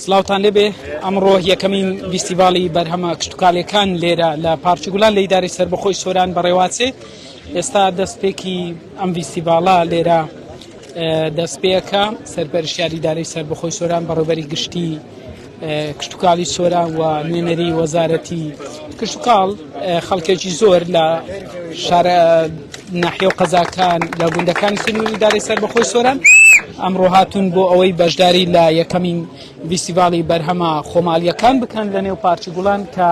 سلااوان لێبێ ئەمڕۆ یەکەمین فیستیڤاڵی بەرهەمە کشتتوکاڵیەکان لێرە لە پارچگولان لە ئیدارەی سەربەخۆی سۆران بەڕێواتچێ. ئێستا دەستپێکی ئەم فیستیڤاڵە لێرە دەستپێکە سەرپەرشتیاری ئیدارەی سەربەخۆی سۆران بەڕێوەبەری گشتی کشتتوکاڵی سۆران و نوێنەری وەزارەتی کشتتوکاڵ خەڵکێکی زۆر لە ناحیە و قەزاکان لە گوندەکانی سنووری ئیدارەی سەربەخۆی سۆران ئەمڕۆ هاتوون بۆ ئەوەی بەشداری لە یەکەمین فیستیڤاڵی بەرهەمە خۆماڵیەکان بکەن لە نێو پارچگوڵان کە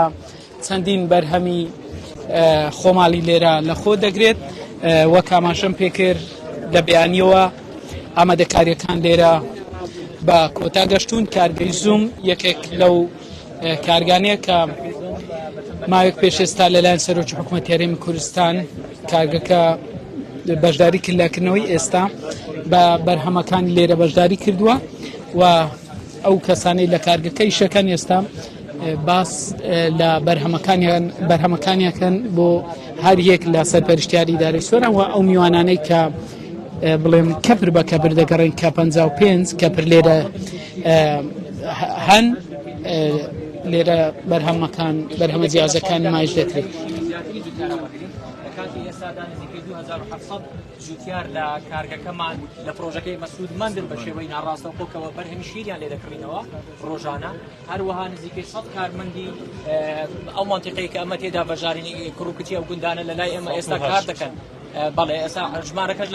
چەندین بەرهەمی خۆماڵی لێرە لەخۆ دەگرێت. وەک ئاماژەم پێکرد لە بەیانیەوە ئامادەکاریەکان لێرە بە کۆتا گەشتون. کارگەی زووم یەکێک لەو کارگانەیە کە ماوەیەک پێش ئێستا لەلایەن سەرۆکی حکوومەتی هەرێمی کوردستان کارگەکە بەشداری کرد لەکردنەوەی ئێستا بە بەرهەمەکانی لێرە بەشداری کردووە و ئەو کەسانەی لە کارگەکەی شەکەن ئێستا باس لە بەرهەمەکانیەکەن بۆ هەر یەک لە سەرپەرشتیاری ئیدارەی سۆران و ئەو میوانانەی کە بڵێم کەپر بە کەپر دەگەڕێن کە 55 کەپر لێرە هەن لێرە بەرهەمە جیازەکان نمایش دەکرێت. کاتی ئێستادا نزیکەی 2700 جوتیار لە کارگەکەمان لە پرۆژەکەی مەسعودمەندن بە شێوەی ناڕاستەوخۆکەوە بەرهەمی شیریان لێ دەکڕینەوە ڕۆژانە. هەروەها نزیکەی 100 کارمەندی ئەو مانتیقەی کە ئەمە تێدا بەژارینی کوڕوکتی ئەو گوندانە لە لای ئێمە ئێستا کار دەکەن. بەڵێ ئێستا ژمارەکەش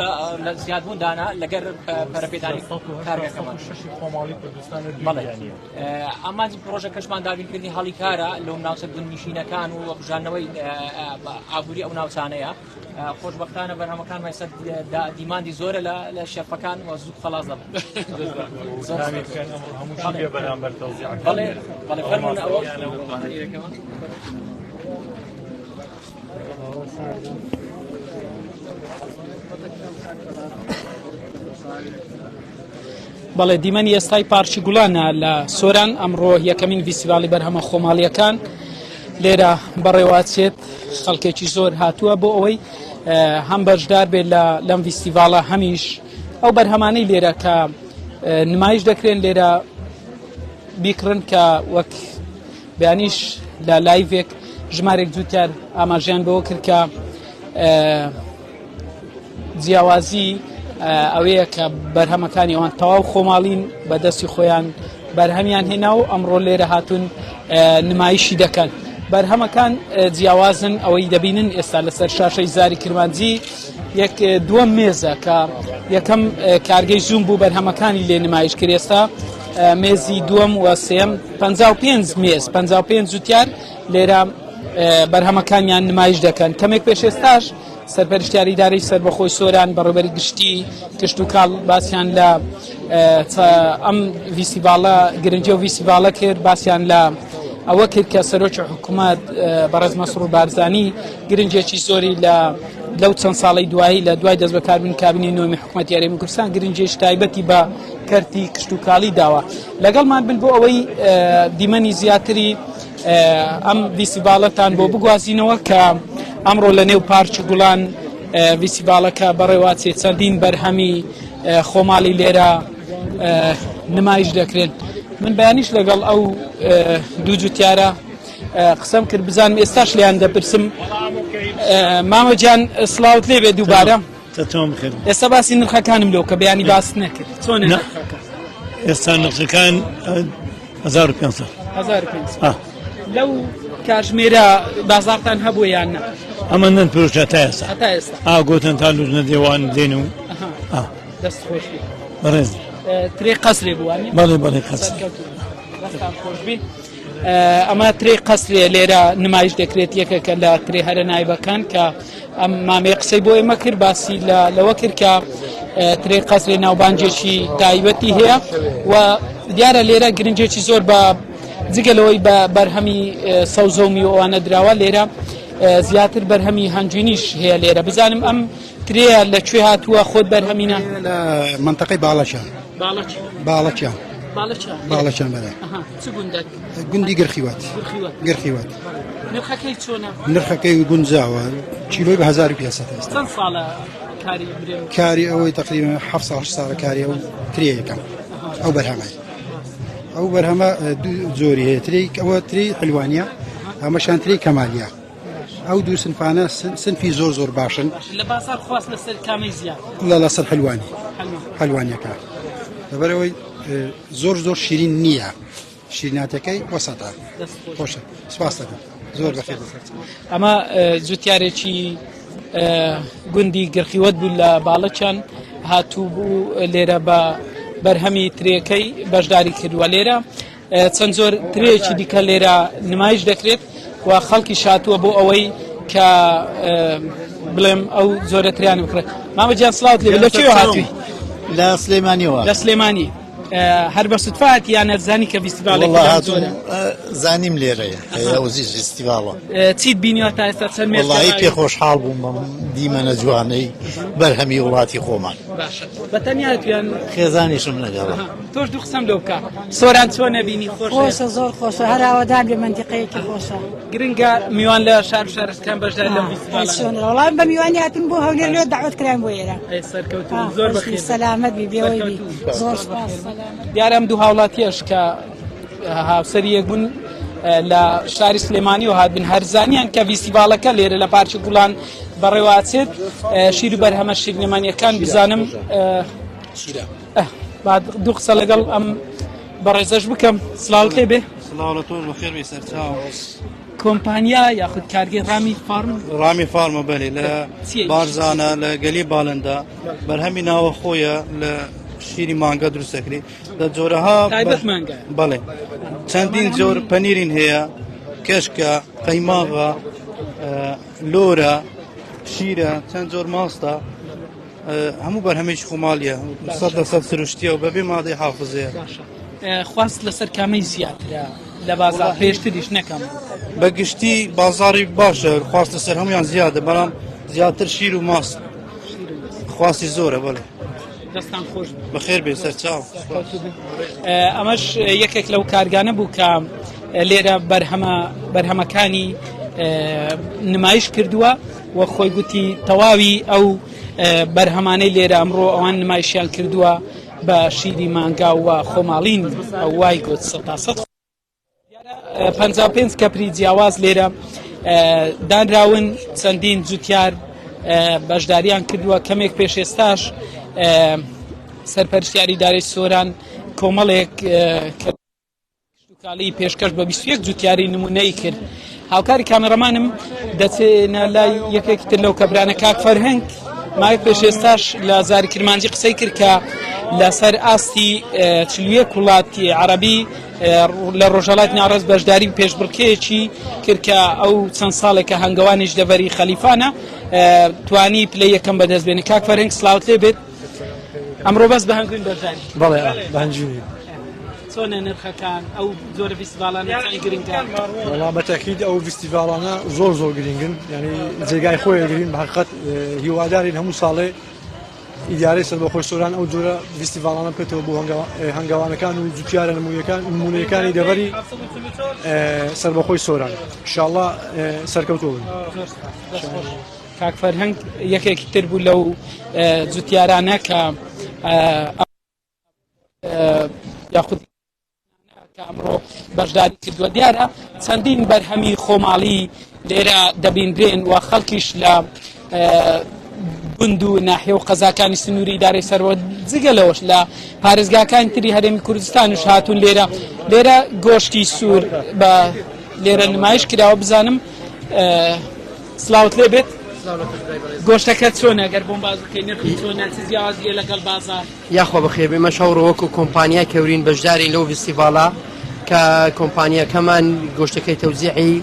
لە زیادبووندانە لەگەر پەرەپێدانی کارگەکەمان ئەمان پرۆژەکەشمان دابینکردنی هەڵی کارە لەو ناوچە بنیشینەکان و بژانەوەی ئابووری ئەو ناوچانەیە. خۆشبەختانە بەرهەمەکان مەسە دیماندی زۆرە لە شەرفەکان و زوو خەلاص دەبن. بەڵێ دیمەنی ئێستای پارچی گوڵانە لە سۆران ئەمڕۆ یەکەمین فیستیڤاڵی بەرهەمە خۆماڵیەکان لێرە بەڕێواتچێت. خەڵکێکی زۆر هاتووە بۆ ئەوەی هەم بەشدار بێت لەم فیستیڤاڵە هەمیش ئەو بەرهەمانەی لێرە کە نمایش دەکرێن لێرە بیکڕن کە وەک بەیانیش لە لایڤێک ژمارێک جوتیار ئاماژیان بەوە کرد کە جیاوازی ئەوەیە کە بەرهەمەکانی ئەوان تەواو خۆماڵین بەدەستی خۆیان بەرهەمیان هێنا و ئەمڕۆ لێرە هاتوون نمایشی دەکەن. بەرهەمەکان جیاوازن ئەوەی دەبینن ئێستا لەسەر شاشەی زاری کرمانجی دووەم مێزە کە یەکەم کارگەی زووم بوو بەرهەمەکانی لێ نمایش کرد. ئێستا مێزی دووەم و سێم 55 مێز 55 جوتیار لێرە بەرهەمەکانیان نمایش دەکەن. کەمێک پێش ئێستاش سەرپەرشتیاری ئیدارەی سەربەخۆی سۆران بەڕێوەبەری گشتی کشتتوکاڵ باسییان لە ئەم فیستیڤاڵە گرنگی و فیستیڤاڵە کرد. باسییان لە ئەوە کرد کە سەرۆکی حکوومەت بەڕێز مەسرور بارزانی گرنگێکی زۆری لەو چەند ساڵی دوایی لە دوای دەست بەکاربوونی کابینەی نوێمی حکوومەتی هەرێمی کوردستان گرنگێکی تایبەتی بە کەرتی کشتتوکاڵی داوە. لەگەڵمان بن بۆ ئەوەی دیمەنی زیاتری ئەم فیستیڤاڵەتان بۆ بگوازینەوە کە ئەمڕۆ لە نێو پارچگوڵان فیستیڤاڵەکە بەڕێواتچێ چەندین بەرهەمی خۆماڵی لێرە نمایش دەکرێن. من بەیانیش لەگەڵ ئەو دوو جوتیارە قسەم کرد بزانم ئێستاش لیان دەپرسم. مامەجان سڵاوت لێبێ دووبارە. ئێستا باسی نرخەکانم لەو کە بەیانی باس نەکرد. چۆن ئێستا نرخەکان 1500 لەو کاتژمێرە بازاڕتان هەبوو یان نە؟ ئەمە نەن پرۆژە تا ئێستا گوتن تا لوژنە دێوان دێن و دەست خۆش بەڕێز ترێ قەسرێ بووانی. بەڵێ قەسر خۆشبین. ئەمە ترێ قەسرێ لێرە نمایش دەکرێت یەکێکە لە ترێ هەرە نایبەکان کە ئەم مامێ قسەی بۆ ئێمە کرد باسی لەوە کرد کە ترێ قەسرێ ناوبانجێکی تایبەتی هەیە و دیارە لێرە گرنگێکی زۆر بە جگەلەوەی بە بەرهەمی سەوزە و میوەوانە دراوە لێرە زیاتر بەرهەمی هەنجوینیش هەیە لێرە. بزانم ئەم ترێە لەکوێ هاتووە خۆت بەرهەمینە؟ لە منتەقەی باڵەچیان بەڵێ چ گوندێک؟ گوندی گرخیوات. نرخەکەی چۆنە؟ نرخەکەی گونجاوە چیلۆی بە 1500 ئێستا. چەند ساڵە کاری برێن؟ کاری ئەوەی تقریبا 7 ساڵ 6 ساڵە کاری ئەو ترێ یەکەم ئەو بەرهەمەی ئەو بەرهەمە دوو جۆری هەیە ترێک ئەوە تری حلوانیە ئەمەشان تری کەمالیە ئەو دوو سنفانە سنفی زۆر باشن لە بازار خواست لەسەر کامی زیاد لەسەر حلوانیەکە لەبەرەوەی زۆر شیرین نییە شیریناتەکەی وەسەتە خۆشە سپاس دەکەم زۆر بەخێر ئەمە جوتیارێکی گوندی گرخیوەت بوو لە باڵەچان هاتوو بوو لێرە بە بەرهەمی ترێەکەی بەشداری کردووە لێرە چەند زۆر ترێکی دیکە لێرە نمایش دەکرێت و خەڵکی شاتووە بۆ ئەوەی کە بڵێم ئەو زۆرە تریان بکرێت مامەجیان سڵاوت لێ لەکوێ هاتووی لە سلێمانیەوە لە سلێمانی هەر بە سوتفات یان نەزانی کە فیستیڤالێکی زۆرە زانیم لێرەیە ئەوزیش فیستیڤاڵە چیت بینیوە تا ئێستا چەند وڵی پێ خۆشحاڵ بووم بەم دیمەنە جوانەی بەرهەمی وڵاتی خۆمان باشە بەتەنیاتیان خێزانیشم لەگەڵە تۆش دوو قسەم لەو بکە سۆران چۆنە بینی خۆشە زۆر خۆشە هەر ئاوادان بێ منتیقەیەکی خۆشە گرنگە میوان لە شار و شارستان بەشداری لەم فیستیڤالە وەڵام بە میوانی هاتن بۆ هەولێر لێ داوەت کران بۆ ئێرە سەرکەوتن زۆر بەخێر سەلامەت بی بێەوەی بی زۆر سپاس دیارە ئەم دوو هاوڵاتیەش کە هاوسەری یەک بوون لە شاری سلێمانی و هاتبن هەرزانیان کە فیستیڤالەکە لێرە لە پارکی گوڵان بەڕێوەچێت شیر و بەرهەمە شیرنێمانیەکان بزانم دوو قسە لەگەڵ ئەم بەڕێزەش بکەم سڵاوت لێ بێ سڵاوەتۆ بەخێر بێ سەرچاو کۆمپانیا یاخود کارگەی ڕامی فارمە بەێ لە بارزانە لە گەلی باڵندا بەرهەمی ناوە خۆیە لە شیری مانگە دروستەکری لە جۆرەها بەڵێ چەندین جۆر پەنیرین هەیە کەشکە قەیماغە لۆرە شیرە چەند جۆر ماستە هەموو بەرهەمێکی خۆمالیە 100% سروشتیە و بەبێ مادەی حافزەیە خواست لەسەر کامەی زیاترە لە بازار پێشتریش نەکەم بەگشتی بازاری باشە خواستە سەر هەمویان زیادە بەڵام زیاتر شیر و ماست خواستی زۆرە بەڵێ دەستان خۆش بەخێر بێ سەرچاو ئەمەش یەکێک لەو کارگانە بوو کە لێرە بەرهەمەکانی نمایش کردووە و خۆی گوتی تەواوی ئەو بەرهەمانەی لێرە ئەمڕۆ ئەوان نمایشیان کردووە بە شیری مانگا و خۆماڵین ئەو وای گوت 55 کەپری جیاواز لێرە دانراون چەندین جوتیار بەشداریان کردووە کەمێک پێش ئێستاش سەرپەرشتیاری دارەی سۆران کۆمەڵێک کاڵی پێشکەش بە 21 جوتیاری نمونەی کرد هاوکاری کامێرەمانم دەچێنە لای یەکێکی تر لەو کەبرانە کاک فەرهەنگ مایک پێش ئێستاش لە زاری کرمانجی قسەی کرد کە لەسەر ئاستی 41 وڵاتی عەرەبی لە ڕۆژهەڵاتی ناوەڕاست بەشداری پێشبڕکێکی کرد کە ئەو چەند ساڵێکە هەنگەوانیش دەڤەری خەلیفانە توانی پلەی یەکەم بەدەست بێنێ کاک فەرهەنگ سڵاوت لێ بێت ئەمڕۆ بەس بە هەنگوین بەشداری بەڵێ بەهەنجوی چۆنە نرخەکان ئەو زۆرە فیستیڤالانە گرنگە وەڵام بەتەکید ئەو فیستیڤالانە زۆر گرنگن یعنی جێگای خۆی گرین بە حقیقەت هیوادارین هەموو ساڵێ ئیدارەی سەربەخۆی سۆران ئەو جۆرە فیستیڤالانە بکەوێتەوە بۆ هەنگاوانەکان و جوتیارە نمونەیەکانی دەڤەری سەربەخۆی سۆران ئینشاءڵڵا سەرکەوتوو بن کاک فەرهەنگ یەکێکی تر بوو لەو جوتیارانە کە یاخود ئەمڕۆ بەشداری کردووە دیارە چەندین بەرهەمی خۆماڵی لێرە دەبینرێن و خەڵکیش لە گوند و ناحیە و قەزاکانی سنووری ئیدارەی سەرەوە جگەلەوەش لە پارێزگاکانی تری هەرێمی کوردستانش هاتوون لێرە گۆشتی سوور بە لێرە نمایش کراوە بزانم سڵاوت لێ بێت گۆشتەکە چۆنە گەر بۆم باز بکەی نرخی چۆنە چ جیاوازیە لەگەڵ بازار یاخۆ بەخێر بێ مەشەوڕ وەکو کۆمپانیا کەورین بەشداری لەو فیستیڤاڵە کە کۆمپانیاکەمان گۆشتەکەی تەوزیعی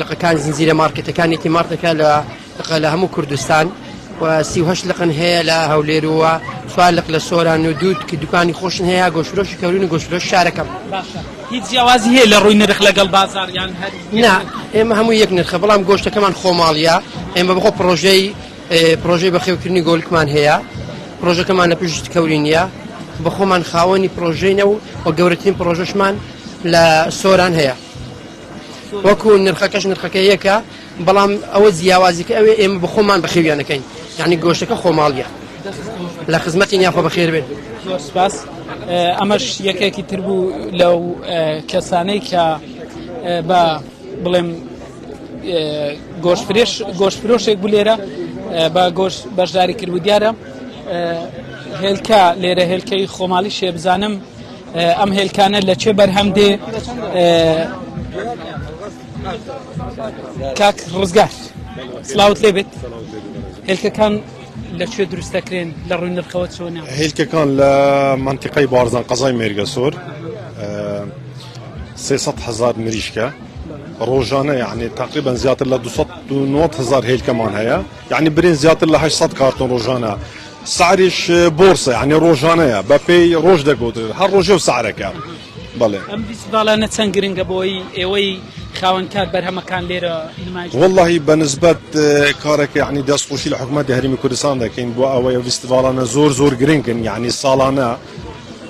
لقەکان زنجیرە مارکێتەکانی تیمارتەکە لە هەموو کوردستان و 38 لقن هەیە لە هەولێرەوە 4 لق لە سۆران و دوود کە دوکانی خۆشن هەیە گۆشتفرۆشی کەورین و گۆشتفرۆش شارەکەم هیچ جیاوازی هەیە لە ڕووی نرخ لەگەڵ بازار یان هەر نا ئێمە هەموو یەک نرخە بەڵام گۆشتەکەمان خۆماڵیە ئێمە بخۆ پرۆژەی بەخێوکردنی گۆلکمان هەیە پرۆژەکەمان لە پشت کەورینیە بەخۆمان خاوەنی پرۆژەینە و گەورەترین پرۆژەشمان لە سۆران هەیە وەکو نرخەکەش نرخەکە یەکە بەڵام ئەوە جیاوازیکە ئەوێ ئێمە بخۆمان بەخێویانەکەین یعنی گۆشتەکە خۆماڵیە لە خزمەتی یاخۆ بەخێر بێت زۆر سپاس ئەمەش یەکێکی تر بوو لەو کەسانەی کە بە بڵێم گۆشتفرۆشێک بوو لێرە بە گۆشت بەشداری کردبوو دیارە هێلکە لێرە هێلکەی خۆماڵی شێ بزانم ئەم هێلکانە لە چێ بەرهەم دێ کاک ڕزگار سلااوت لێبێت هێلکەکان لەکوێ دروست دەکرێن لە ڕووی نرخەوە چۆنە هێلکەکان لە منتیقەی بارزان قەزای مێرگەسۆر 300,000 مریشکە ڕۆژانە یعنی تقریبا زیاتر لە 290,000 هێلکەمان هەیە یعنی برین زیاتر لە 800 کارتۆن ڕۆژانە سعریش بۆرسە یعنی ڕۆژانەیە بە پێی ڕۆژ دەگوتر هەر ڕۆژێ و سعرەکە بەڵێ ئەم فیستیڤالانە چەند گرنگە بۆی ئێوەی خاوەنکار بەرهەمەکان لێرە نمایش والله بەنسبەت کارێک یعنی دەستخۆشی لە حکوومەتی هەرێمی کوردستان دەکەین بۆ ئەوەی فیستیڤالانە زۆر گرنگن یعنی ساڵانە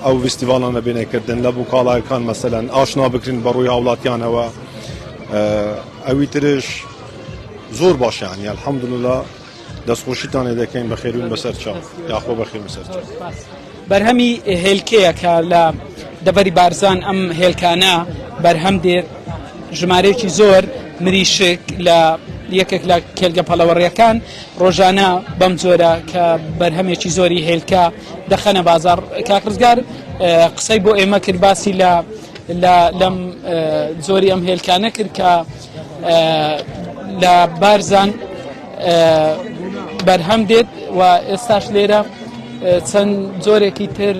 ئەو فیستیڤالانە بینێکردن لە بووکاڵایەکان مەسەلەن ئاشنا بکرین بە ڕووی هاوڵاتیانەوە ئەوی ترش زۆر باشە یعنی الحەمدولله دەستخۆشیتانێ دەکەین بە خێرون بەسەر چاو یاخۆ بەخێر بەسەر چاو بەرهەمی هێلکەیە کە لە دەبەری بارزان ئەم هێلکانە بەرهەم دێت ژمارەیەکی زۆر مریشک لە یەکێک لە کێلگە پەڵەوەڕیەکان ڕۆژانە بەم جۆرە کە بەرهەمێکی زۆری هێلکە دەخەنە بازار کاکرزگار قسەی بۆ ئێمە کرد باسی لەم زۆری ئەم هێلکانە کرد کە لە بارزان بەرهەم دێت و ئێستاش لێرە چەند جۆرێکی تر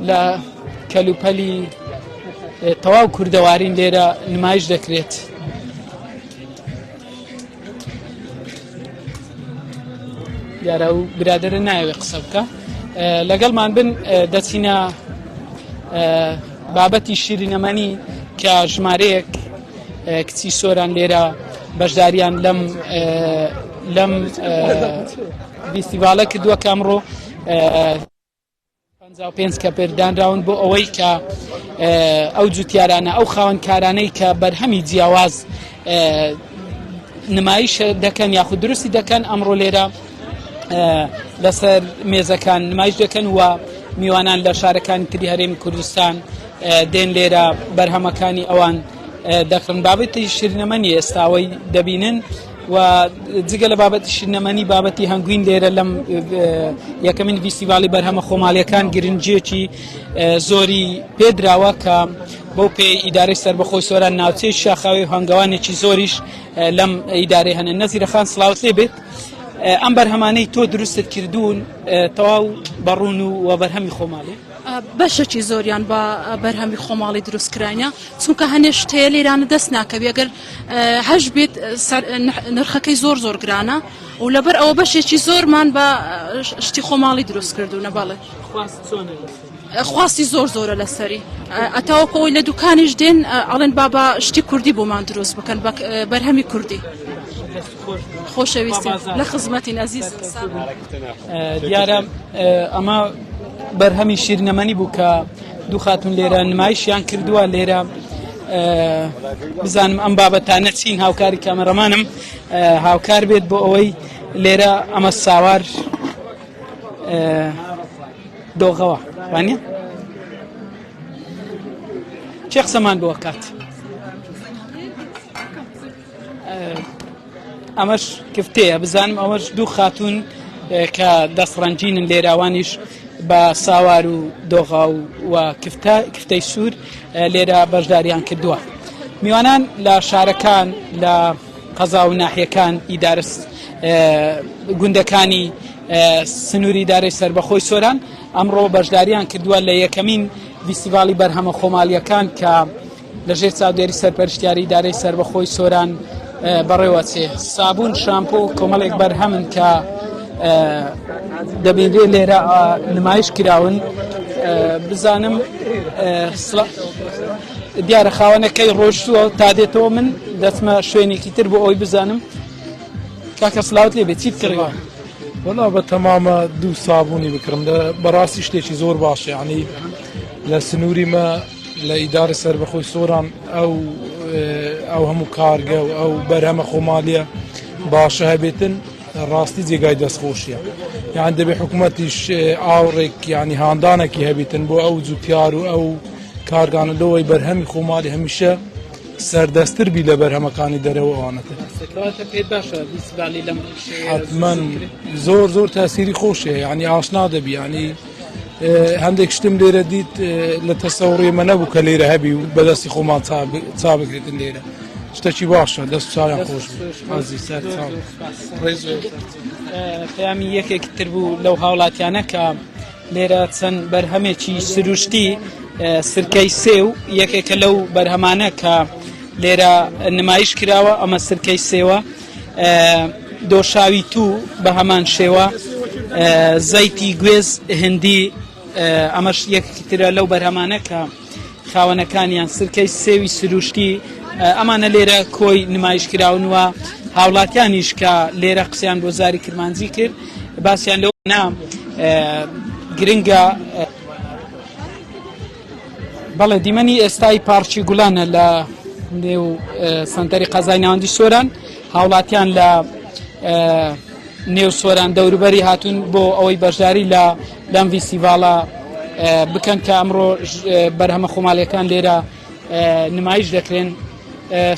لە کەلوپەلی تەواو کوردەوارین لێرە نمایش دەکرێت دیارە و برادرە نایەوێ قسە بکە لەگەڵمان بن دەچینە بابەتی شیرینەمەنی کە ژمارەیەک کچی سۆران لێرە بەشداریان لەم فیستیڤالە کردووە کە ئەمڕۆ 55 کە پێدانراون بۆ ئەوەی کە ئەو جوتیارانە ئەو خاوەنکارانەی کە بەرهەمی جیاواز نمایش دەکەن یاخود درستی دەکەن ئەمڕۆ لێرە لەسەر مێزەکان نمایش دەکەن و میوانان لە شارەکانی تری هەرێمی کوردستان دێن لێرە بەرهەمەکانی ئەوان دەکڕن بابەتی شیرینەمەنی ئێستاوەی دەبینن و جگە لە بابەتی شیرینەمەنی بابەتی هەنگوین لێرە لەم یەکەمین فیستیڤالی بەرهەمە خۆماڵیەکان گرنگجێکی زۆری پێدراوە کە بۆ پێی ئیدارەی سەربەخۆی سۆران ناوچەی شاخاوی هەنگاوانێکی زۆریش لەم ئیدارەی هەنە نەزیرەخان سڵاوت لێ بێت ئەم بەرهەمانەی تۆ دروستت کردوون تەواو بەڕوون و بەرهەمی خۆماڵی بەشێکی زۆریان بە بەرهەمی خۆماڵی دروستکرانە چونکە هەنێ شتەیە لێرانە دەست ناکەوی ئەگەر هەش بێت نرخەکەی زۆر گرانە و لەبەر ئەوە بەشێکی زۆرمان بە شتی خۆماڵی دروست کردوونە باڵێ خواستی زۆرە لەسەری ئەتاوەکەوەی لە دوکانیش دێن ئەڵێن بابا شتی کوردی بۆمان دروست بکەن بەرهەمی کوردی خۆشەویستم لە خزمەتی نەزیز دیارە ئەمە بەرهەمی شیرینەمەنی بوو کە دوو خاتون لێرە نمایشیان کردووە لێرە بزانم ئەم بابەتانە چین هاوکاری کامەرەمانم هاوکار بێت بۆ ئەوەی لێرە ئەمە ساوار دۆغەوە وانە چێ قسەمان بۆ کات ئەمەش کفتەیە بزانم ئەوەش دوو خاتون کە دەستڕەنجینن لێراوانیش بە ساوار و دۆغا و کفتەی سوور لێرە بەشداریان کردووە میوانان لە شارەکان لە قەزا و ناحیەکان ئیدارە گوندەکانی سنووری ئیدارەی سەربەخۆی سۆران ئەمڕۆ بەشداریان کردووە لە یەکەمین فیستیڤالی بەرهەمە خۆماڵیەکان کە لەژێر چاودێری سەرپەرشتیاری ئیدارەی سەربەخۆی سۆران بەڕێوەچێ سابوون شامپۆ کۆمەڵێک بەرهەمن کە دەبێت لێرە نمایش کراون بزانم دیارە خاوەنەکەی ڕۆژتووە تا دێتەوە من دەچمە شوێنێکی تر بۆ ئەوی بزانم کاکە سلااوت لێ بێت چیت کڕیوە وەڵا بە تەمامە دوو سابوونی بکڕم بەڕاستی شتێکی زۆر باشە ینی لە سنووریمە لە ئیدارە سەربەخۆی سۆران ئەو هەموو کارگە و ئەو بەرهەمە خۆمالیە باشە هەبێتن ڕاستی جێگای دەستخۆشیە يعني دەبێ حکوومەتیش ئاوڕێک يعني هاندانێکی هەبێتن بۆ ئەو جوتیار و ئەو کارگانە لەوەی بەرهەمی خۆماڵی هەمیشە سەردەستتر بی لە بەرهەمەکانی دەرەوە ئەوانەتە حتمما زۆر تاسیری خۆشە یعنی ئاشنا دەبی ینی هەندێک شتم لێرە دیت لە تەسەوڕێمە نەبوو کە لێرە هەبی و بەدەستی خۆمان چا بگرێتن لێرە شتێکی باشە دەست چاویان خۆش ئازی سەر پەیامی یەکێکی تر بوو لەو هاوڵاتیانە کە لێرە چەند بەرهەمێکی سروشتی سرکەی سێ و یەکێکە لەو بەرهەمانە کە لێرە نمایش کراوە ئەمە سرکەی سێوە دۆشاوی تو بە هەمان شێوە زەیتی گوێز هندی ئەمەش یەکێکی ترە لەو بەرهەمانە کە خاوەنەکانیان سرکەی سێوی سروشتی ئەمانە لێرە کۆی نمایش کراونوە هاوڵاتیانیش کە لێرە قسەیان بۆ زاری کرمانجی کرد باسییان لەو نام گرنگە بەڵێ دیمەنی ئێستای پارچی گوڵانە لە نێو سەنتەری قەزای ناوەندی سۆران هاوڵاتیان لە نێو سۆران دەوروبەری هاتوون بۆ ئەوەی بەشداری لەم فیستیڤاڵە بکەن کە ئەمڕۆ بەرهەمە خۆماڵیەکان لێرە نمایش دەکرێن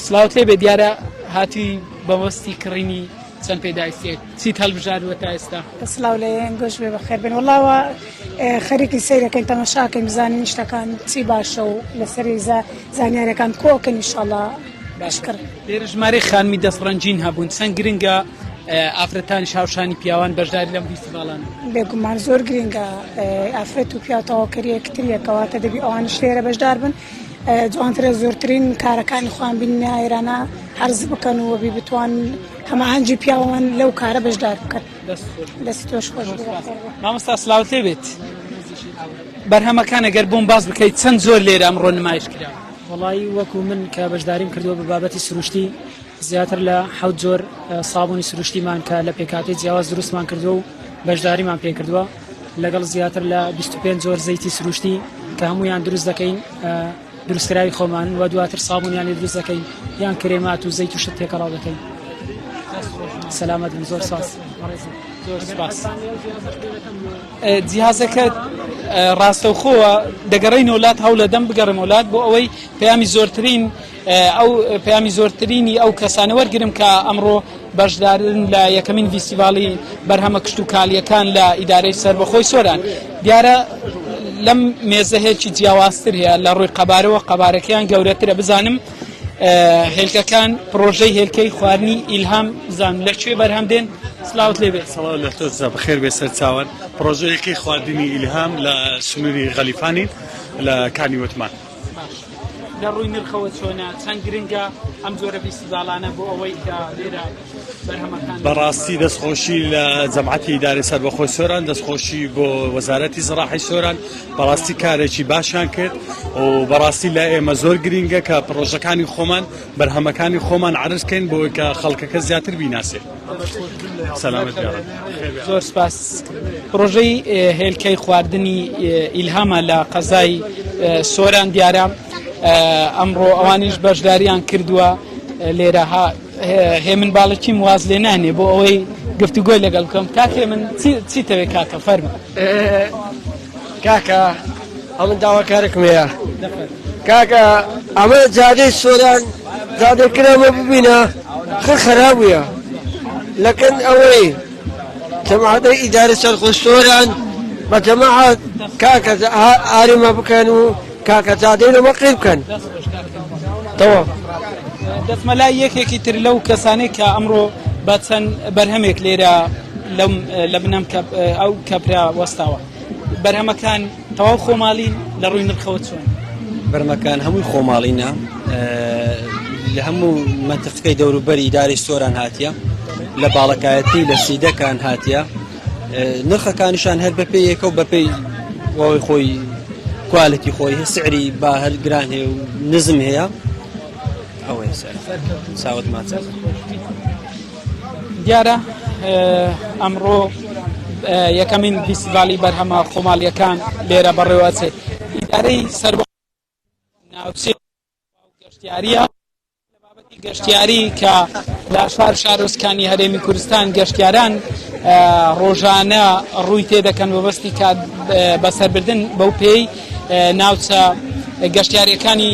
سلااوت لێ بێ دیارە هاتی بەوەستی کڕینی چەند پێداویستێت چیت هەڵبژاردووە تا ئێستا سلااو لێن گۆش بێ بەخێر بن وڵاوە خەریکی سیرەکەین تەماشاکەین بزانین شتەکان چی باشە و لەسەری زانیاریەکان کۆکەن ئینشاڵڵا باشکرد لێرە ژمارەی خانمی دەستڕەنجین هەبوون چەند گرنگە ئافرەتانی شاوشانی پیاوان بەشداری لەم فیستیڤاڵانە بێگومان زۆر گرنگە ئافرەت و پیاوتەواوکەری یەکتریەکەواتە دەبی ئەوانش لێرە بەشدار بن جوانترە زۆرترین کارەکانی خۆیان بینە ئێرانە هەرز بکەن و وەبی بتوان هەماهەنگی پیاوان لەو کارە بەشدار بکەن دەستی تۆش خۆش مامۆستا سلااوت لێ بێت بەرهەمەکان ئەگەر بۆم باز بکەیت چەند زۆر لێرە ئەمڕۆ نمایش کرا وڵی وەکو من کە بەشداریم کردووە بە بابەتی سروشتی زیاتر لە حەوت جۆر سابوونی سروشتیمان کە لە پێکاتی جیاواز دروستمان کردووە و بەشداریمان پێ کردووە لەگەڵ زیاتر لە 25 جۆر زەیتی سروشتی کە هەمویان دروست دەکەین دروستکراوی خۆمان و دواتر سابوونیانی دروست دەکەین یان کرێمات و زەیت و شت تێکەڵاو دەکەین سەلامەت زۆر سپاس جیهازەکە ڕاستەوخۆوە دەگەڕین وڵات هەوڵە دەم بگەڕم وڵات بۆ ئەوەی پەیامی زۆرترین ئەو پەیامی زۆرترینی ئەو کەسانە وەرگرم کە ئەمڕۆ بەشدارن لە یەکەمین فیستیڤاڵی بەرهەمە کشت و کالیەکان لە ئیدارەی سەربەخۆی سۆران دیارە لەم مێزە هێلکی جیاوازتر هەیە لە ڕووی قەبارەوە قەبارەکەیان گەورەترە بزانم هێلکەکان پرۆژەی هێلکەی خواردنی ئیلهام بزانم لەکوێ بەرهەم دێن سلااوت لێ بێت سەڵاو لە تۆ بەخێر بێ سەر چاوەڕ پرۆژەیەکی خواردنی ئیلهام لە سنووری غەلیفانی لە کانی وتمان لە ڕووی نرخەوە چۆنە چەند گرنگە ئەم جۆرە فیستیڤاڵانە بۆ ئەوەی کە لێرە بەرهەمەکان بەڕاستی دەستخۆشی لە جەمعەتی ئیدارەی سەربەخۆی سۆران دەستخۆشی بۆ وەزارەتی زراحی سۆران بەڕاستی کارێکی باشیان کرد و بەڕاستی لە ئێمە زۆر گرنگە کە پرۆژەکانی خۆمان بەرهەمەکانی خۆمان عرضکەین بۆ کە خەڵکەکە زیاتر بیناسێت سەلامەت زۆر سپاس پرۆژەی هێلکەی خواردنی ئیلهامە لە قەزای سۆران دیارە ئەمڕۆ ئەوانیش بەشداریان کردووە لێرە هێمن باڵکی واز لێ نانێ بۆ ئەوەی گفتوگۆی لەگەڵ بکەم کاکێ من چیتەوێ کاکە فەرمە کاکە ئەمن داواکارێکم هەیە کاکە ئەمە جادەی سۆران جادەکرامە ببینە خراپ بووە لەکەن ئەوەی جەماعەتەی ئیدارە سەرخۆی سۆران بە جەماعەت کاکە ئاریمە بکەن و کاکە جادەی لەمە قیر بکەن تەواو دەستمەلای یەکێکی تر لەو کەسانێک کە ئەمڕۆ بە چەند بەرهەمێک لێرە لە بنەم ئەو کەپرا وەستاوە بەرهەمەکان تەواو خۆماڵین لە ڕووی نرخەوە چۆن بەرهەمەکان هەمووی خۆماڵینە لە هەموو منتیقەی دەوروبەری ئیدارەی سۆران هاتیە لە باڵەکایەتی لە سیدەکان هاتیە نرخەکانیشان هەر بەپێی یەکە و بەپێی ئەوەی خۆی کوالەتی خۆی سعری با هەر گران هەیە و نزم هەیە ئەوەی ساوت ماچە دیارە ئەمڕۆ یەکەمین فیستیڤاڵی بەرهەمە خۆماڵیەکان لێرە بەڕێوەچێت ئیدارەی سەربەخۆی ناوچەی گەشتیاریە لە بابەتی گەشتیاری کە لە شار شارۆچکانی هەرێمی کوردستان گەشتیاران ڕۆژانە ڕووی تێدەکەن بەبەستی کات بەسەربردن بەو پێی ناوچە گەشتیاریەکانی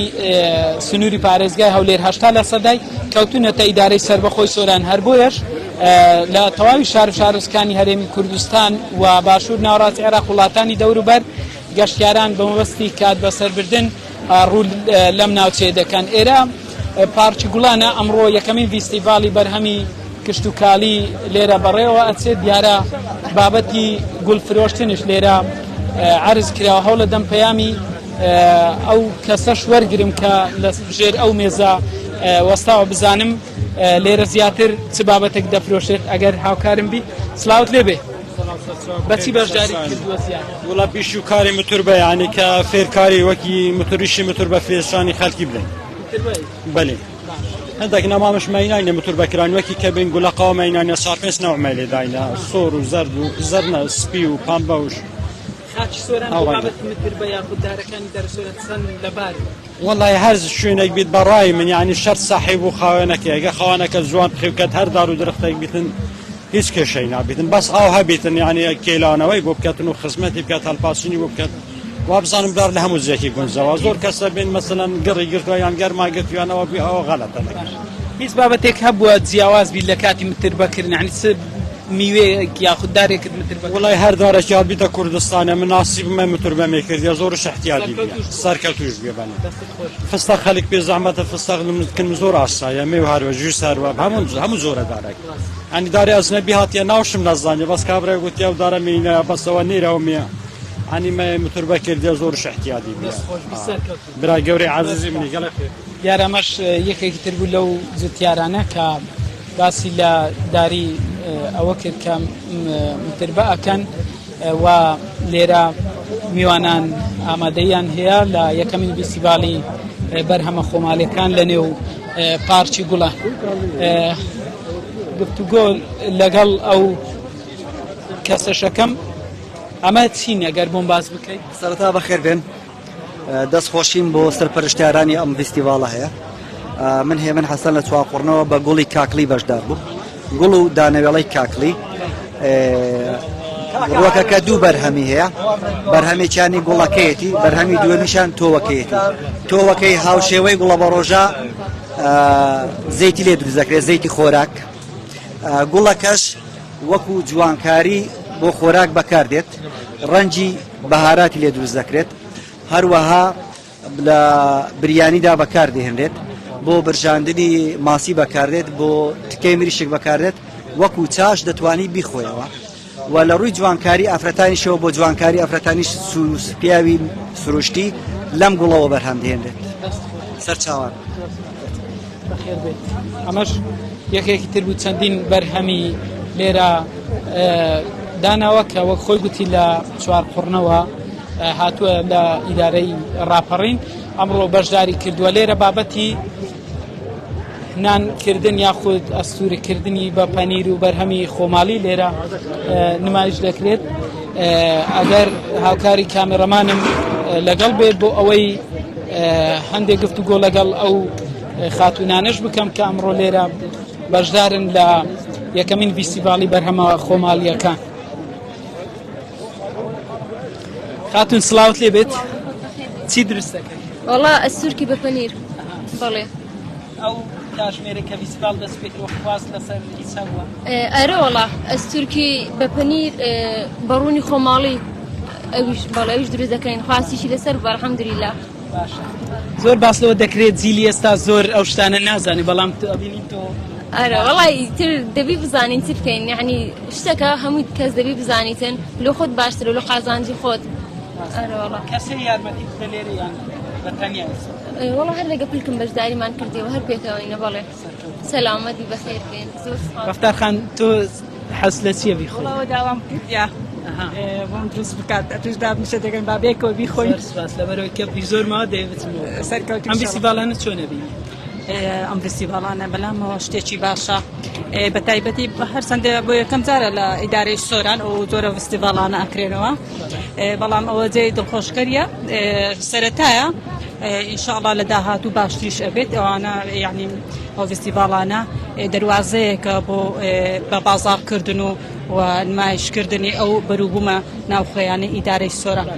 سنووری پارێزگای هەولێر 80% کەوتونەتە ئیدارەی سەربەخۆی سۆران هەر بۆیەش لە تەواوی شار شارۆچکانی هەرێمی کوردستان و باشوور ناوەڕاستی عێراق وڵاتانی دەوروبەر گەشتیاران بە مەبەستی کات بەسەربردن ڕوو لەم ناوچەیە دەکەن. ئێرە پارکی گوڵانە ئەمڕۆ یەکەمین فیستیڤاڵی بەرهەمی کشت و کاڵی لێرە بەڕێوە ئەچێت دیارە بابەتی گوڵفرۆشتنش لێرە عرض کراوە هەوڵە دەم پەیامی ئەو کەسەش وەرگرم کە لە ژێر ئەو مێزە وەستاوە بزانم لێرە زیاتر چ بابەتێک دەفرۆشێت ئەگەر هاوکارم بی سلااوت لێبێ بەچی بەشداری کردووە زیاد وڵا پیش و کاری متور بە یعنی کە فێرکاری وەکی متوریشی متور بە فێشانی خەڵکی بڵێن بەێ هەندێک نەمامش مەینانە متور بەکرانوەکی کە بین گوڵەقەوە مەینانە ساپێس ناومە لێداینە سۆر و زەرد و زەرنە سپی و پامبەوش والله هەر شوێنێک بیت بەڕای من یعنی شەر ساحیب و خاوێنەکە ئەگە خاوانەکە جوان بخیوکەت هەر دار و درختێک بیتن هیچ کێشەی نابیتن بەس ئاو هەبیتن یعنی کێلانەوەی بۆ بکەتن و خزمەتی بکات هەڵپاسنی بۆ بکات وابزانم دار لە هەموو زیێکی گونجەوە زۆر کەسە بین مەسەلەن گڕی گرتووە یان گەرما گرتویانەوە بی ئەوە غەڵەتە هیچ بابەتێک هەبووە جیاواز بی لە کاتی متر بەکردن یعنی میوەیەک یاخوددارێکت متر وڵای هەر دارێکی بیتە کوردستانە مناسیب مە متر بەمێ کردی زۆرش احتیاجی سەرکەوتوش بێبانێ فستە خەڵک پێ زەحمەتە فستەکن زۆر ئاسایە مێ و هەروەژی سەروە هەموو زۆرە دارێک ئەنی داری ئەزنەبی هاتیە ناوشم نەزانێ بەس کابرای گوتیا و دارە مینە بەسەوە نێرەوە میە ئەنی مە متر بەکردی زۆرش احتیاجی برای گەورەی عەزیزی منی گەڵێ دیارەمەش یەکێکی تر بوو لەو جوتیارانە کە باسی لە داری ئەوە کرد کە متربە ئەکەن و لێرە میوانان ئامادەیان هەیە لە یەکەمین فیستیڤاڵی بەرهەمە خۆماڵیەکان لە نێو پارکی گوڵە گفتوگۆ لەگەڵ ئەو کەسەشەکەم ئەمە چین ئەگەر بۆم باز بکەیت سەرەتا بەخێر بێن دەستخۆشیم بۆ سەرپەرشتیارانی ئەم فیستیڤاڵە هەیە من هێمن حەسەن لە چواقوڕنەوە بە گوڵی کاکلی بەشدار بوو گوڵ و دانەوێڵەی کاکلی ڕۆکەکە دوو بەرهەمی هەیە بەرهەمێکیانی گوڵەکەیەتی بەرهەمی دووەمیشان تۆوەکەیەتی تۆوەکەی هاوشێوەی گوڵە بە ڕۆژە زەیتی لێ دروست دەکرێت زەیتی خۆراک گوڵەکەش وەکو جوانکاری بۆ خۆراک بەکاردێت ڕەنجی بەهاراتی لێ دروست دەکرێت هەروەها لە بریانیدا بەکاردێهێنرێت بۆ برژاندنی ماسی بەکاردێت بۆ تکەی مریشک بەکاردێت وەکو چاش دەتوانی بیخۆیەوە و لە ڕووی جوانکاری ئافرەتانیشەوە بۆ جوانکاری ئافرەتانیش پیاوی سروشتی لەم گوڵەوە بەرهەم دێنرێت سەرچاوان ئەمەش یەکێکی تر بوو چەندین بەرهەمی لێرە داناوە کە وەک خۆی گوتی لە چوارقوڕنەوە هاتووە لە ئیدارەی ڕاپەڕین ئەمڕۆ بەشداری کردووە لێرە بابەتی نانکردن یاخود ئەستوورەکردنی بە پەنیر و بەرهەمی خۆماڵی لێرە نمایش دەکرێت ئەگەر هاوکاری کامێرەمانم لەگەڵ بێت بۆ ئەوەی هەندێک گفتوگۆ لەگەڵ ئەو خاتونانش بکەم کە ئەمڕۆ لێرە بەشدارن لە یەکەمین فیستیڤاڵی بەرهەمە خۆماڵیەکان خاتون سلااوت لێ بێت چی دروست دەکەیت؟ وەڵا ئەستوورکی بە پەنیر بەڵێ ئەو کاتژمێرێکە فیستیڤاڵ دەست پێ کرد خواست لەسەر ئیساوە ئەرە وەڵا ئەستوورکی بە پەنیر بەڕوونی خۆماڵی ئەویش بەڵێ ئەویش دروست دەکەین خواستیشی لەسەر بە الحەمدولیلا زۆر باس لەوە دەکرێت جیلی ئێستا زۆر ئەو شتانە نازانی بەڵام ئەبینین تۆ ئەرە وەڵی تر دەبی بزانین چ بکەین یعنی شتێکە هەمووی کەس دەبی بزانیتن لۆ خۆت باشترە لۆ قازانجی خۆت ئەرە وەڵا کەسێ یارمەتی بدە لێرە یان بە تەنیا وەڵا هەر لەگە پلکم بەشداریمان کردیەوە هەر پێکەوەینە بەڵێ سەلامەتی بەخێر بێن زۆر ڕەفتارخان تۆ حەز لە چییە بیخۆی؟ وەڵاوە داوام کردیا بۆم دروست بکات ئەتوش دابنیشە دەگەن با بێکەوە بیخۆین لەبەرەوەی کە زۆرمەوە دەیەوێتمەوە سەرکەوتی ئەم فیستیڤاڵانە چۆنە بینی؟ ئەم فیستیڤاڵانە بەلامەوە شتێکی باشە بە تایبەتی هەر چەندێ بۆ یەکەم جارە لە ئیدارەی سۆران ئەو زۆرە فیستیڤاڵانە ئەکرێنەوە بەڵام ئەوە جێی دڵخۆشکەریە سەرەتایە ئینشاءڵڵا لە داهاتوو باشتریش ئەبێت ئەوانە یعنی ئەو فستیڤاڵانە دەواازەیەکە بۆ بە بازاڕکردن و نمایشکردنی ئەو بەروبوومە ناوخۆیانە ئیدارەی سۆران.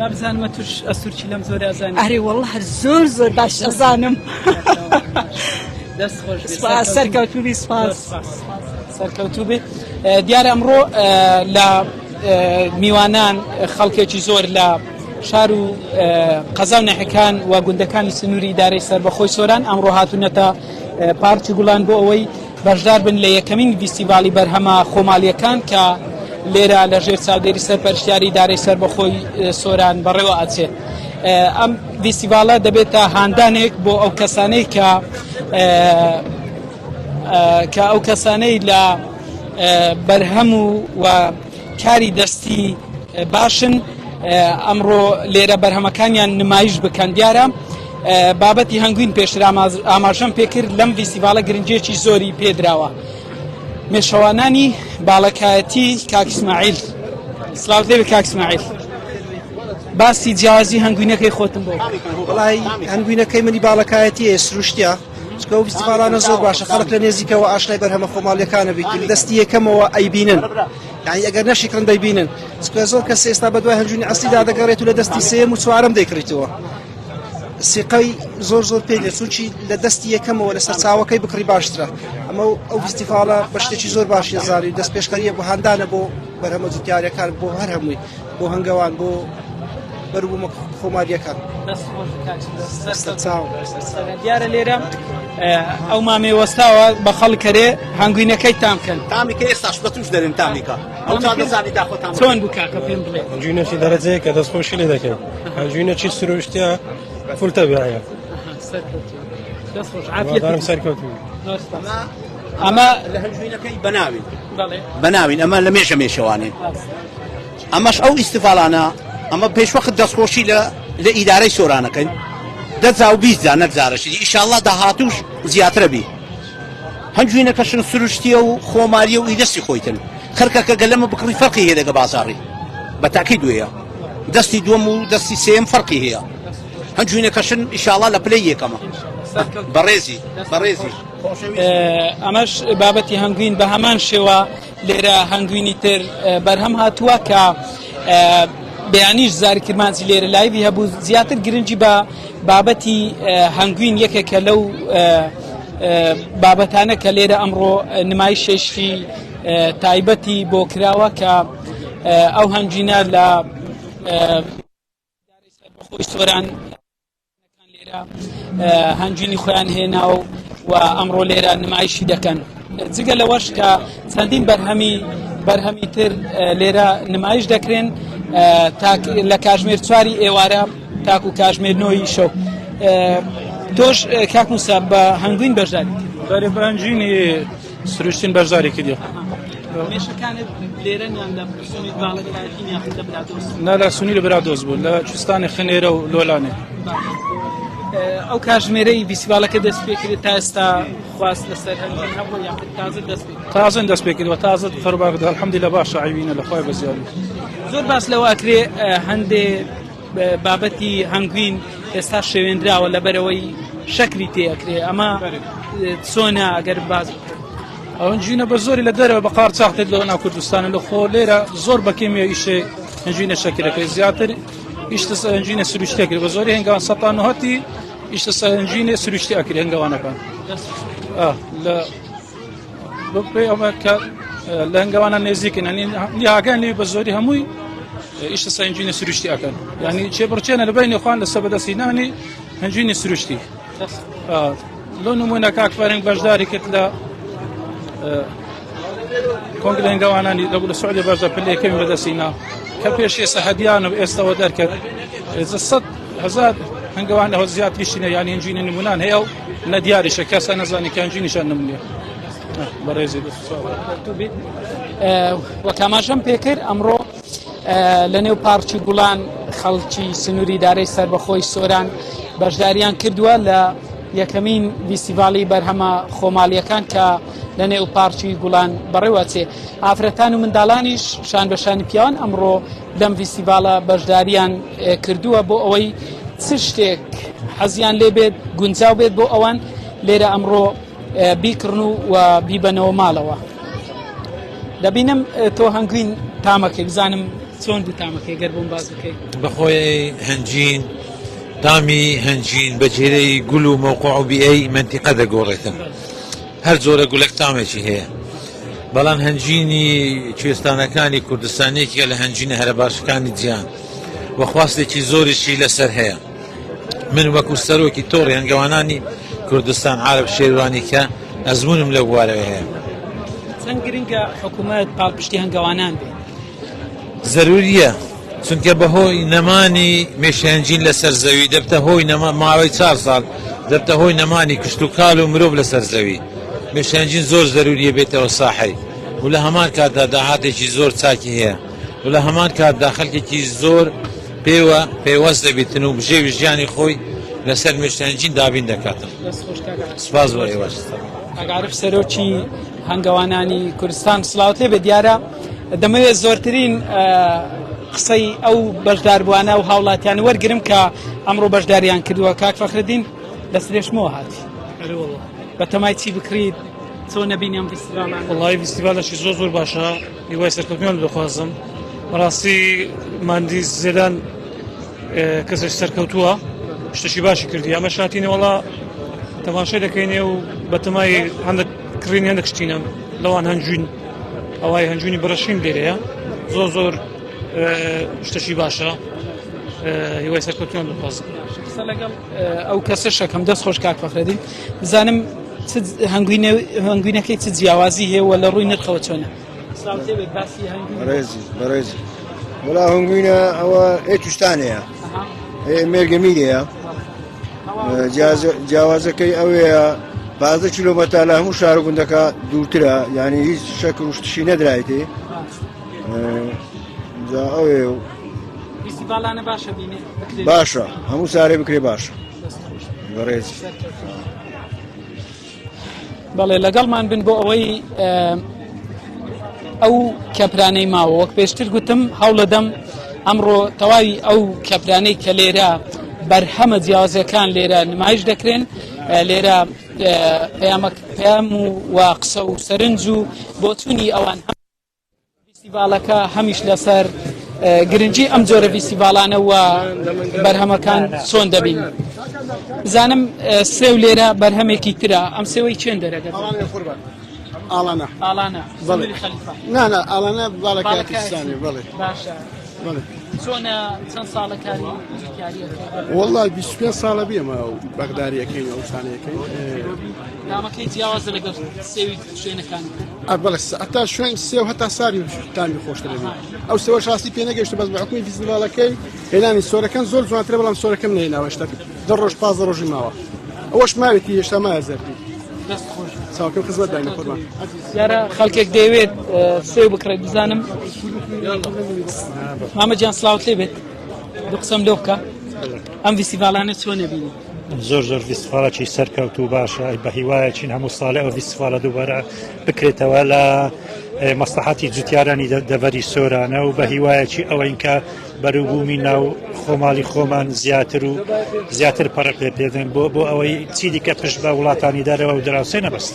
بابزانمە توش ئەسوورچی لەم زۆر ئازانی ئەرێ وەڵڵا هەر زۆر باش ئەزانم. سەرکەوتوبی سپاس سەرکەوتوو بێت. دیارە ئەمڕۆ لە میوانان خەڵکێکی زۆر لە شار و قەزاو نەحەکان و گوندەکانی سنووری ئیدارەی سەربەخۆی سۆران ئەمڕۆ هاتوونەتە پارکی گوڵان بۆ ئەوەی بەشدار بن لە یەکەمین فیستیڤاڵی بەرهەمە خۆماڵیەکان کە لێرە لە ژێر چاودێری سەرپەرشتیاری ئیدارەی سەربەخۆی سۆران بەڕێوە ئاچێت. ئەم فیستیڤاڵە دەبێتە هاندانێک بۆ ئەو کەسانەی کە ئەو کەسانەی لە بەرهەم و کاری دەستی باشن ئەمڕۆ لێرە بەرهەمەکانیان نمایش بکەن. دیارە بابەتی هەنگوین پێشتر ئاماژەم پێکرد لەم فیستیڤاڵە گرنگێکی زۆری پێدراوە. مێشەوانانی باڵەکایەتی کاک ئیسماعیل، سڵاو لێبێ کاک ئیسماعیل، باسی جیاوازی هەنگوینەکەی خۆتم بۆ. وڵای هەنگوینەکەی منی باڵەکایەتیە سروشتیە چکە ئەو فیستیڤاڵانە زۆر باشە، خەڵک لە نێزیکەوە ئاشنای بەرهەمە خۆماڵیەکانە بیتن دەستی یەکەمەوە ئەیبینن، یعنی ئەگەر نەشیکڕن دەیبینن، چکە زۆر کەس ئێستا بەدوای هەنجوینی ئەسلیدا دەگەڕێت و لە دەستی سێم و چوارەم دەیکڕیتەوە. سیقەی زۆر پێ لێ چونکی لە دەستی یەکەمەوە لەسەر چاوەکەی بکڕی باشترە. ئەمە ئەو فیستیڤاڵە بە شتێکی زۆر باشی زاری دەست پێشکەریە بۆ هاندانە بۆ بەرهەمە جوتیارەکان بۆ هەر هەمووی بۆ هەنگەوان بۆ بەروبوومە خۆماریەکان. دیارە لێرە ئەو مامێ وەستاوە بە خەڵکەرێ هەنگوینەکەی تامکەن. تامیکە ئێستاش بەتوش دەرن تامیکە ئەو دەزانی داخۆتان چۆن بکاکە پێم بڵێ. هەنگوینەکی دەرەجەیە کە دەستخۆشی لێ دەکەین. هەنگوینەکی سروشتیە فول تەبیعیە. دەستخۆش سەرکەوتوو. ئەمە لە هەنگوینەکەی بەناوین ئەمە لە مێشەوانێن. ئەمەش ئەو ئیستیڤاڵانە ئەمە پێشوەخت دەستخۆشی لە ئیدارەی سۆرانەکەین 10 و 20 نەبزارەشی ئیشاڵڵا داهاتوش زیاترە بی. هەنگوینەکەشن سروشتیە و خۆماریە و ئیدەستی خۆیتن. خەرکەکە گەلەمە بکڕی فەرقی هەیە لەگە بازاڕی بە تاکی دوێیە. دەستی دووەم و دەستی سێم فەرقی هەیە. هەنگوینەکەشن ئیشاڵڵا لە پلەی یەکەمە بەڕێزی. ئەمەش بابەتی هەنگوین بە هەمان شێوە لێرە هەنگوینی تر بەرهەم هاتووە کە بەیانیش زاریکرمانجی لێرە لایوی هەبوو زیاتر گرنگی بە بابەتی هەنگوین یەکێکە لەو بابەتانە کە لێرە ئەمڕۆ نمایشێشی تایبەتی بۆ کراوە کە ئەو هەنگینە لە خۆی سۆران لێرە هەنگینی خۆیان هێنا و ئەمڕۆ لێرە نمایشی دەکەن. جگە لەوەش کە چەندین بەرهەمی تر لێرە نمایش دەکرێن لە کاژمێر 4 ئێوارە تاکو و کاژمێر 9 شەو. تۆش کاک موسا بە هەنگوین بەشداری بە هەنگوینی سروشتین بەشداری کردی. مێشەکانت لێرەنیان لە سنووری باڵەکایەتی یاخود لە برادۆست؟ نا لە سنووری برادۆست بوو لە کوێستانی خنێرە و لۆلانێ. ئەو کاژمێرەی فیستیڤاڵەکە دەست پێکرێت تا ئێستا خواست لەسەر هەنگوین هەبوو یاخود تازە دەست پێکردوە تازە فەرباکدا الحەمدولیلا باشە عیبینە لەخوای بەزیاری. زۆر باس لەوە ئەکرێ هەندێ بابەتی هەنگوین ئێستا شێوێنراوە لەبەرەوەی شەکری تێئەکرێ ئەمە چۆنە ئەگەر باز ئەو هەنگوینە بە زۆری لە دەرەوە بە قار چاختێت لە ناو کوردستانە لە خۆ لێرە زۆر بەکەمیە ئیشێ هەنگوینە شەکرەکەی زیاتر ئیشتە هەنگوینە سروشتی ئەکرێ بە زۆری هەنگاوان سەتان و هەتی ئیشتە هەنگوینە سروشتی ئەکرێ هەنگاوانەکان لە بپێ ئەمە کە لە هەنگاوانە نێزیکن نیاگەن لێ بە زۆری هەمووی ئیشتە هەنگوینە سروشتی ئەکەن یعنی چێبڕچێنە لە بینی خۆیان لەسەر بەدەستهێنانی هەنگوینی سروشتی. لۆ نمونە کاک فەرهەنگ بەشداری کرد لە کۆنگرە هەنگاوانانی لە سعودی بەشدار پلەیەکەمی بەدەستهێنا کە پێش ئێستا هەدیان و ئێستاەوە دەرکرد 100,000 هەنگاوانەوە زیاتریشتینە یانی هەنگوینە نمونان هەیە و نە دیاریشە کەسە نەزانی کە هەنگوینیشان نمونێ. بەڕێزی وەکاماژەم پێکرد ئەمڕۆ لە نێو پارکی گوڵان خەڵکی سنووری ئیدارەی سەربەخۆی سۆران بەشداریان کردووە لە یەکەمین فیستیڤاڵی بەرهەمە خۆماڵیەکان کە لە نێو پارکی گوڵان بەڕێوە چێ. ئافرەتان و منداڵانیش شان بەشانی پیاوان ئەمڕۆ لەم فیستیڤاڵە بەشداریان کردووە بۆ ئەوەی چ شتێک حەزیان لێ بێت گونجاو بێت بۆ ئەوان لێرە ئەمڕۆ بیکڕن و بیبەنەوە ماڵەوە دەبینم تۆ هەنگوین تامەکەی بزانم چۆن بوو تامەکەی گەر بۆم باز بکەیت بەخۆی هەنجین تامی هەنجین بە جێرەی گول و مەوقع و بیئەی منتیقە دەگۆڕێتن هەر جۆرە گولەک تامێکی هەیە بەڵام هەنجینی کوێستانەکانی کوردستانێکە لە هەنجینە هەرە باشەکانی جیان وە خواستێکی زۆریشی لەسەر هەیە من وەکو سەرۆکی تۆڕی هەنگەوانانی کوردستان عارب شێروانی کە ئەزمونم لە بوارەوە هەیە چەند گرنگە حکوومەت پاڵپشتی هەنگەوانان بێت ضروریە چونکە بەهۆی نەمانی مێشەنجین لەسەر زەوی دەبتە هۆی ماوەی 4 ساڵ دەبتە هۆی نەمانی کشت و کاڵ و مرۆڤ لەسەر زەوی مێشەنجین زۆر ضروریە بێتەوە ساحەی و لە هەمان کاتدا داهاتێکی زۆر چاکی هەیە و لە هەمان کاتدا خەڵکێکی زۆر پێوەست دەبێتن و بژێوی ژیانی خۆی لەسەر مێشەنجین دابین دەکاتن سپاس بۆ ئێوەش ئەگەرف سەرۆکی هەنگەوانانی کوردستان سڵاوت لێ بێ دیارە دەمەوێت زۆرترین قسەی ئەو بەشداربووانە و هاوڵاتیان وەرگرم کە ئەمڕۆ بەشداریان کردووە کاک فەخرەدین دەستێشمەوە هاتی بە تەمای چی بکریت چۆن نەبینیم فیستیڤالان وڵی فیستیڤالەشی زۆر باشە هیوای سەرکەوتنیان دەخوازم بەڕاستی ماندی زێدان کەسێک سەرکەوتووە شتێکی باشی کردی ئەمە شاتینە وڵا تەماشای دەکەینێ و بە تەمای هەندێک کڕینی هەندێک شتینە لەوان هەنجوین ئەوای هەنجوینی بەرەشین لێرەیە زۆر شتێکی باشە هیوای سەرکەوتنیان دەخوازم لەگەڵ ئەو کەسە شەکەم دەست خۆش کاک فەخرەدین بزانم هەنگوینەکەی چ جیاوازی هەیە و لە ڕووی نرخەوە چۆنە بەڕێزی وڵا هەنگوینە ئەوە توشتانەیە مێرگەمیرەیە جیاوازەکەی ئەوەیە 15 کیلۆمەتر لە هەموو شار و گوندەکە دوورترە یعنی هیچ شەکر و شتشی نەدرایێتێ ئەوێ فیستیڤالانە باشە بینێ باشە هەموو سارێ بکرێ باشە بەڕێزی بەڵێ لەگەڵمان بن بۆ ئەوەی ئەو کەپرانەی ماوە وەک پێشتر گوتم هەوڵەدەم ئەمڕۆ تەواوی ئەو کەپرانەی کە لێرە بەرهەمە جیاوازەکان لێرە نمایش دەکرێن لێرە پەیام و قسە و سەرنج و بۆچوونی ئەوان فیستیڤالەکە هەمیش لەسەر گرنگی ئەم جۆرە فیستیڤالانە و بەرهەمەکان چۆن دەبین بزانم سێو لێرە بەرهەمێکی ترە ئەم سێوەی چێن دەرەگەت ئاڵانە نه ئاڵانە باڵەکەستانی بڵێ باشە چۆنە چەند ساڵە کاری وەڵڵای 25 ساڵە بێمە و بەغداریەکەین ئەو شانەکەین نامەکەی جیاوازە لەگەڵ سێوی شوێنەکان بەڵێ هەتا شوێن سێو هەتا ساری تامی خۆشتر ئەو سێوە شاستی پێ نەگەشتە بەس بە حکومی فیستیڤالەکەی هێنانی سۆرەکان زۆر جوانترە بەڵام سۆرەکەم نهێناوە دە ڕۆژ 15 ڕۆژی ماوە ئەوەش ماوێتی هێشتا مایە زەردی چاوکەم خزمەت داینە قوربان یارە خەڵکێک دەیەوێت سێو بکڕێت بزانم مامەجان سڵاوت لێ بێت دوو قسەم لێ بکە ئەم فیستیڤالانە چۆن نەبینی زۆر فیستیڤالێکی سەرکەوت و باشە بە هیوایەکین هەموو ساڵێ ئەو فیستیڤالە دووبارە بکرێتەوە لە مەسلحەتی جوتیارانی دەڤەری سۆرانە و بە هیوایەکی ئەوەی کە بەروبوومی ناو خۆماڵی خۆمان زیاتر پەڕە پێ پێدەن بۆ ئەوەی چی دیکە پشت بە وڵاتانی دارەوە و دراوسێ نەبەست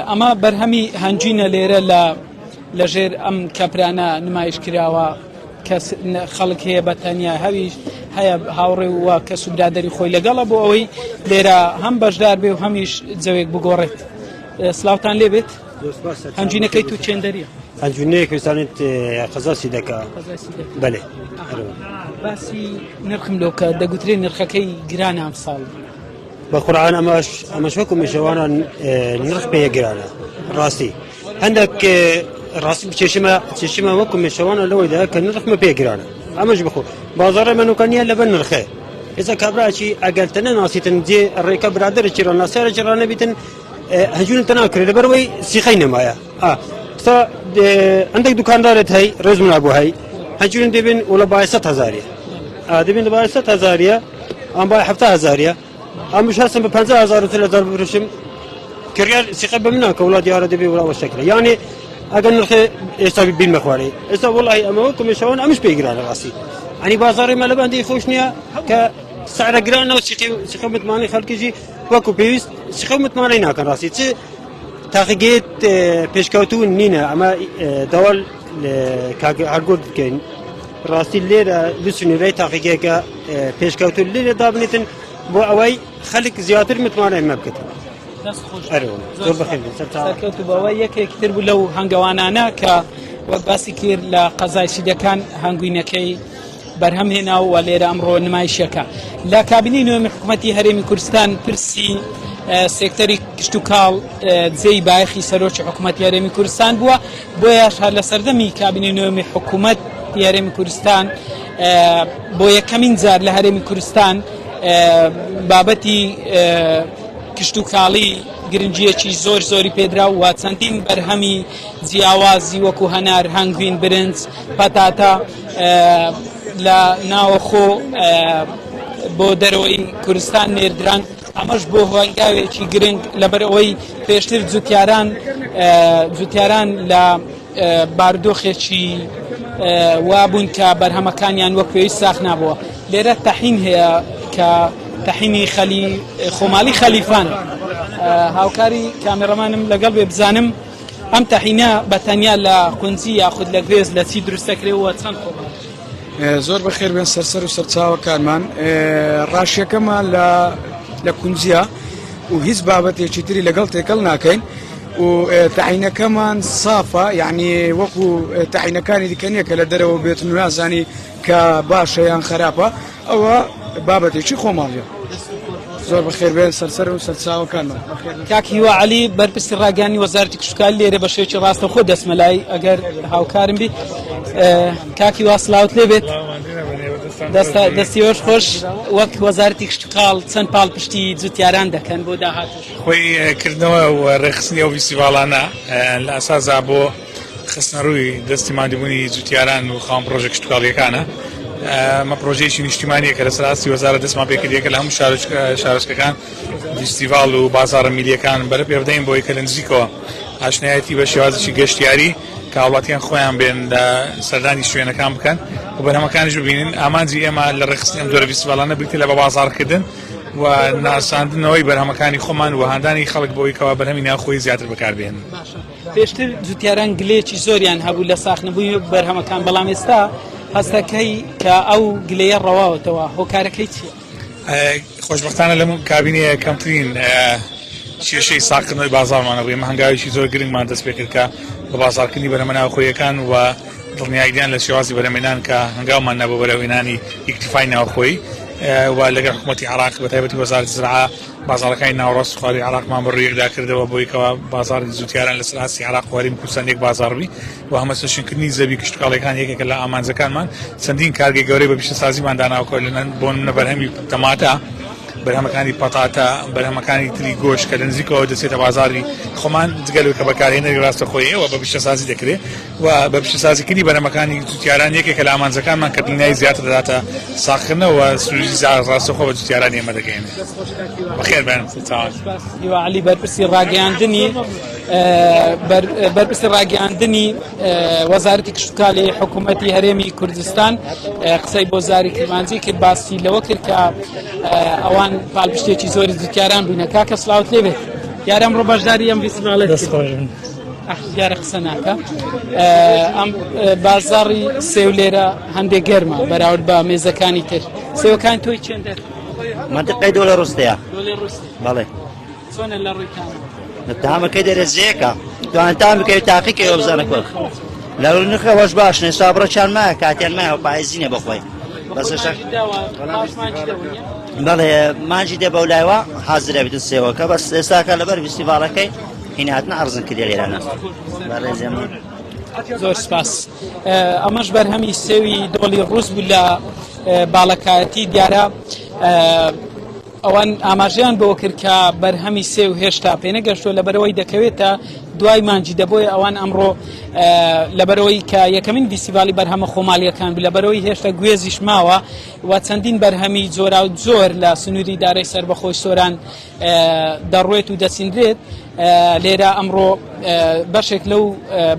ئەمە بەرهەمی هەنجینە لێرە لەژێر ئەم کەپرانە نمایش کراوە کە خەڵک هەیە بەتەنیا هەویش هەیە هاوڕێ وە کە سوبرادەری خۆی لەگەڵە بۆ ئەوەی لێرە هەم بەشدار بێ و هەمیش جەوێک بگۆڕێت سلااوتان لێ بێت هەنجینەکەی تو چێندەریە هەنجینەیە کوردستانیت قەزاسی دەکا بەێ باسی نرخم لۆکە دەگوترێت نرخەکەی گرانە ئەم ساڵ بە قورعان ئەمەش وەکو میشەوانە نرخ پێ گرانە ڕاستی هەندێک ڕاستی چێشمە وەکو میشەوانە لەوەیدا کە نرخمە پێ گرانە ئەمەش بخۆ بازارە منوکانیە لەبەر نرخێ ئێستا کابراکی ئەگەرتەنە ناسیتن جێ ڕێکە برادرێکی ڕەناسیارێکی ڕانەبیتن هەنجوون تەناکرێت لەبەر وەی سیخەی نەمایە هەندێک دوکاندارێت هەی ڕێز منابوو هەی هەنجوون دەبێن و لە بای 100,000 دەبێن لە بای 100,000 ئەم بای 70,000 ئەمش هەستم بە 50,000 بفرۆشم کڕیار سیخە بە مناکە وڵات دیارە دەبێ وڵاوە شەکرە یانێ ئەگەر نرخێ ئێستا بین مەخوارێ ئێستا وڵی ئەمەوە کمیشەوەن ئەمش پێگرانە ڕاستی ئەنی بازاڕێمە لە بەندی خۆش نییە کە سعرە گرانەوە سیخە متمانەی خەڵکیژی وەکو پێویست سیخە متمانەی ناکەن ڕاستی چ تاقیگێت پێشکەوتون نینە ئەمە داوال هەرگۆ بکەین ڕاستی لێرە بچونیرەی تاقیگێکە پێشکەوتون لێرە دابنێتن بۆ ئەوەی خەڵک زیاتر متمانەی مە بکەن زۆر بەخێر سەرکەوت بەوە یەکێکتر بوو لەو هەنگەوانانە کە وەک باسی کرد لە قەزای سیدەکان هەنگوینەکەی بەرهەم هێناوە لێرە ئەمڕۆ نمایشەکە لە کابینی نوێمی حکوومەتی هەرێمی کوردستان پرسی سێکتەری کشت و کاڵ جێی بایەخی سەرۆکی حکوومەتی هەرێمی کوردستان بووە بۆیەش هەر لە سەردەمی کابینی نوێمی حکوومەتی هەرێمی کوردستان بۆ یەکەمین جار لە هەرێمی کوردستان بابەتی کشت و کاڵی گرنگیەکی زۆری پێدرا و چەندین بەرهەمی جیاوازی وەکو هەنار هەنگوین برنج پەتاتە لە ناوەخۆ بۆ دەرەوەی کوردستان نێردران ئەمەش بۆ هۆنگاوێکی گرنگ لەبەرەوەی پێشتر جوتیاران لە باردۆخێکی وابوون کە بەرهەمەکانیان وەک پێویست ساخ نابووە لێرە تەحین هەیە کە تەحینی خۆماڵی خەلیفان هاوکاری کامێڕەمانم لەگەڵ بێ بزانم ئەم تەحینە بەتەنیا لە قونجی یاخود لە گوێز لە چی دروستەکرێەوە چەند خۆمان زۆر بەخێر بێن سەرسەر و سەرچاوەکانمان ڕاشیەکەمان لە کونجیە و هیچ بابەتێکی تری لەگەڵ تێکەڵ ناکەین و تەحینەکەمان سافە یعنی وەکو تەحینەکانی دیکەنیە کە لە دەرەوە بێت نوازانی کە باشە یان خراپە ئەوە بابەتێکی خۆماڵیە زۆر بەخێر بێن سەرسەر و سەرچاوەکانمان کاکی هیوا عەلی بەرپرسی ڕاگەیاندنی وەزارەتی کشتوکاڵی لێرە بە شێوەیەکی ڕاستەوخۆ دەسمەلای ئەگەر هاوکارم بی کاکی وا سڵاوت لێ بێت دەستیۆش خۆش وەک وەزارەتی کشتوکاڵ چەند پاڵپشتی جوتیاران دەکەن بۆ داهاتوش خۆی کردنەوە و ڕێخستنی ئەو فیستیڤاڵانە لە ئەساسا بۆ خستنە ڕووی دەستی مادیبوونی جوتیاران و خاوەن پرۆژە کشتوکاڵیەکانە ئەمە پرۆژەیەکی نیشتیمانیە کە لە سەراستی وەزارەت دەستمان پێکردیەکە لە هەموو شارۆچکەکان فیستیڤاڵ و بازاڕە میلیەکان بەرە پێبدەین بۆی کە لە نزیکەوە ئاشنایەتی بە شێوازێکی گەشتیاری کە هاوڵاتیان خۆیان بێن لە سەردانی شوێنەکان بکەن و بەرهەمەکانیش ببینن ئامانجی ئێمە لە ڕێخستنی ئەم جۆرە فیستیڤاڵانە بریتە لە بە بازاڕکردن و ناساندنەوەی بەرهەمەکانی خۆمان و هاندانی خەڵک بۆی کەوا بەرهەمی ناوخۆی زیاتر بەکاربێن پێشتر جوتیاران گلەیەکی زۆریان هەبوو لە ساخنەبووی بەرهەمەکان بەڵام ئێستا هەستەکەی کە ئەو گلەیە ڕەواوەتەوە هۆکارەکەی چییە؟ خۆشبەختانە لەم کابینەیە کەمترین کێشەی ساکردنەوەی بازاڕمانە بووی ئەمە هەنگاوێکی زۆر گرنگمان دەست پێ کرد کە بە بازاڕکردنی بەرهەمە ناوخۆیەکان و دڵنیاییدیان لە شێوازی بەرهەمێنان کە هەنگاومان نەبوو بەرەوێنانی ئیکتیفای ناوخۆی و لەگەڵ حکوومەتی عێراق بە تایبەتی وەزارەتی زراعە بازاڕەکانی ناوەڕاست خواری عێراقمان بڕێکدا کردەوە بۆی کەوا بازاڕی جوتیاران لە سەراستی عێراق و هەرێمی کوردستان یەک بازاڕبی و هەمە سەرشنکردنی زەوی کشتوکاڵیەکان یەکێکە لە ئامانجەکانمان چەندین کارگەی گەورەی بە پیشەسازیمان داناوکە بۆ نمونە بەرهەمی تەماتە بەرهەمەکانی پەتاتە بەرهەمەکانی تری گۆشت کە لە نزیکەوە دەچێتە بازاری خۆمان جگەلەوەی کە بەکارهێنەری ڕاستەخۆییەوە بە پیشەسازی دەکرێت و بە پیشەسازیکردنی بەرهەمەکانی جوتیاران یەکێکە لە ئامانجەکانمان کە دڵنیایی زیاتر دەداتە ساختکردنەوە سروشی ڕاستەخۆ بە جوتیاران ئێمە دەگەێنێت بەخێر بێن هیوا عەلی بەرپرسی ڕاگەیاندنی وەزارەتی کشتوکاڵی حکوومەتی هەرێمی کوردستان قسەی بۆ زاری کرمانجی کرد باسی لەوە کرد کە ئەوان پاڵپشتێکی زۆری جوتیاران بووینە کاکە سڵاوت لێ بێت یارە ئەمڕۆ بەشداری ئەم فیستیڤاڵێت دیارە قسە ناکە ئەم بازاڕی سێو لێرە هەندێک گەرمە بەراورد بە مێزەکانی تر سێوەکان تۆی چێندەر منطقەی دۆلە ڕوستەیە بەڵێ چۆنە لە ڕوویتان تامەکەی دەرەزیەکە توان تام بکەوێت تاقیکەوە بزانە کۆڵ لە نرخەوەش باشنێ سابڕەچان مایە کاتیان مایە و پایزینە بەخۆی بەڵێ مانجی دێ بەولایوە حازرە بیت سێوەکە بەس ئێستاکە لەبەر فیستیڤاڵەکەی هیناتنە عەرزن کردێ لێرانە بەڕێزێمە زۆر سپاس ئەمەش بەرهەمی سێوی دۆڵی ڕووس بوو لە باڵەکایەتی دیارە ئەوان ئاماژەیان بۆ کرد کە بەرهەمی سێو هێشتا پێنەگەشتووە لەبەرەوەی دەکەوێتە دوای مانجی دەبۆی ئەوان ئەمڕۆ لەبەرەوەی کە یەکەمین فیستیڤاڵی بەرهەمە خۆماڵیەکان بوو لەبەرەوەی هێشتا گوێزیش ماوە و چەندین بەرهەمی جۆرا و جۆر لە سنووری دارەی سەربەخۆی سۆران دەڕوێت و دەچیندرێت لێرە ئەمڕۆ بەشێک لەو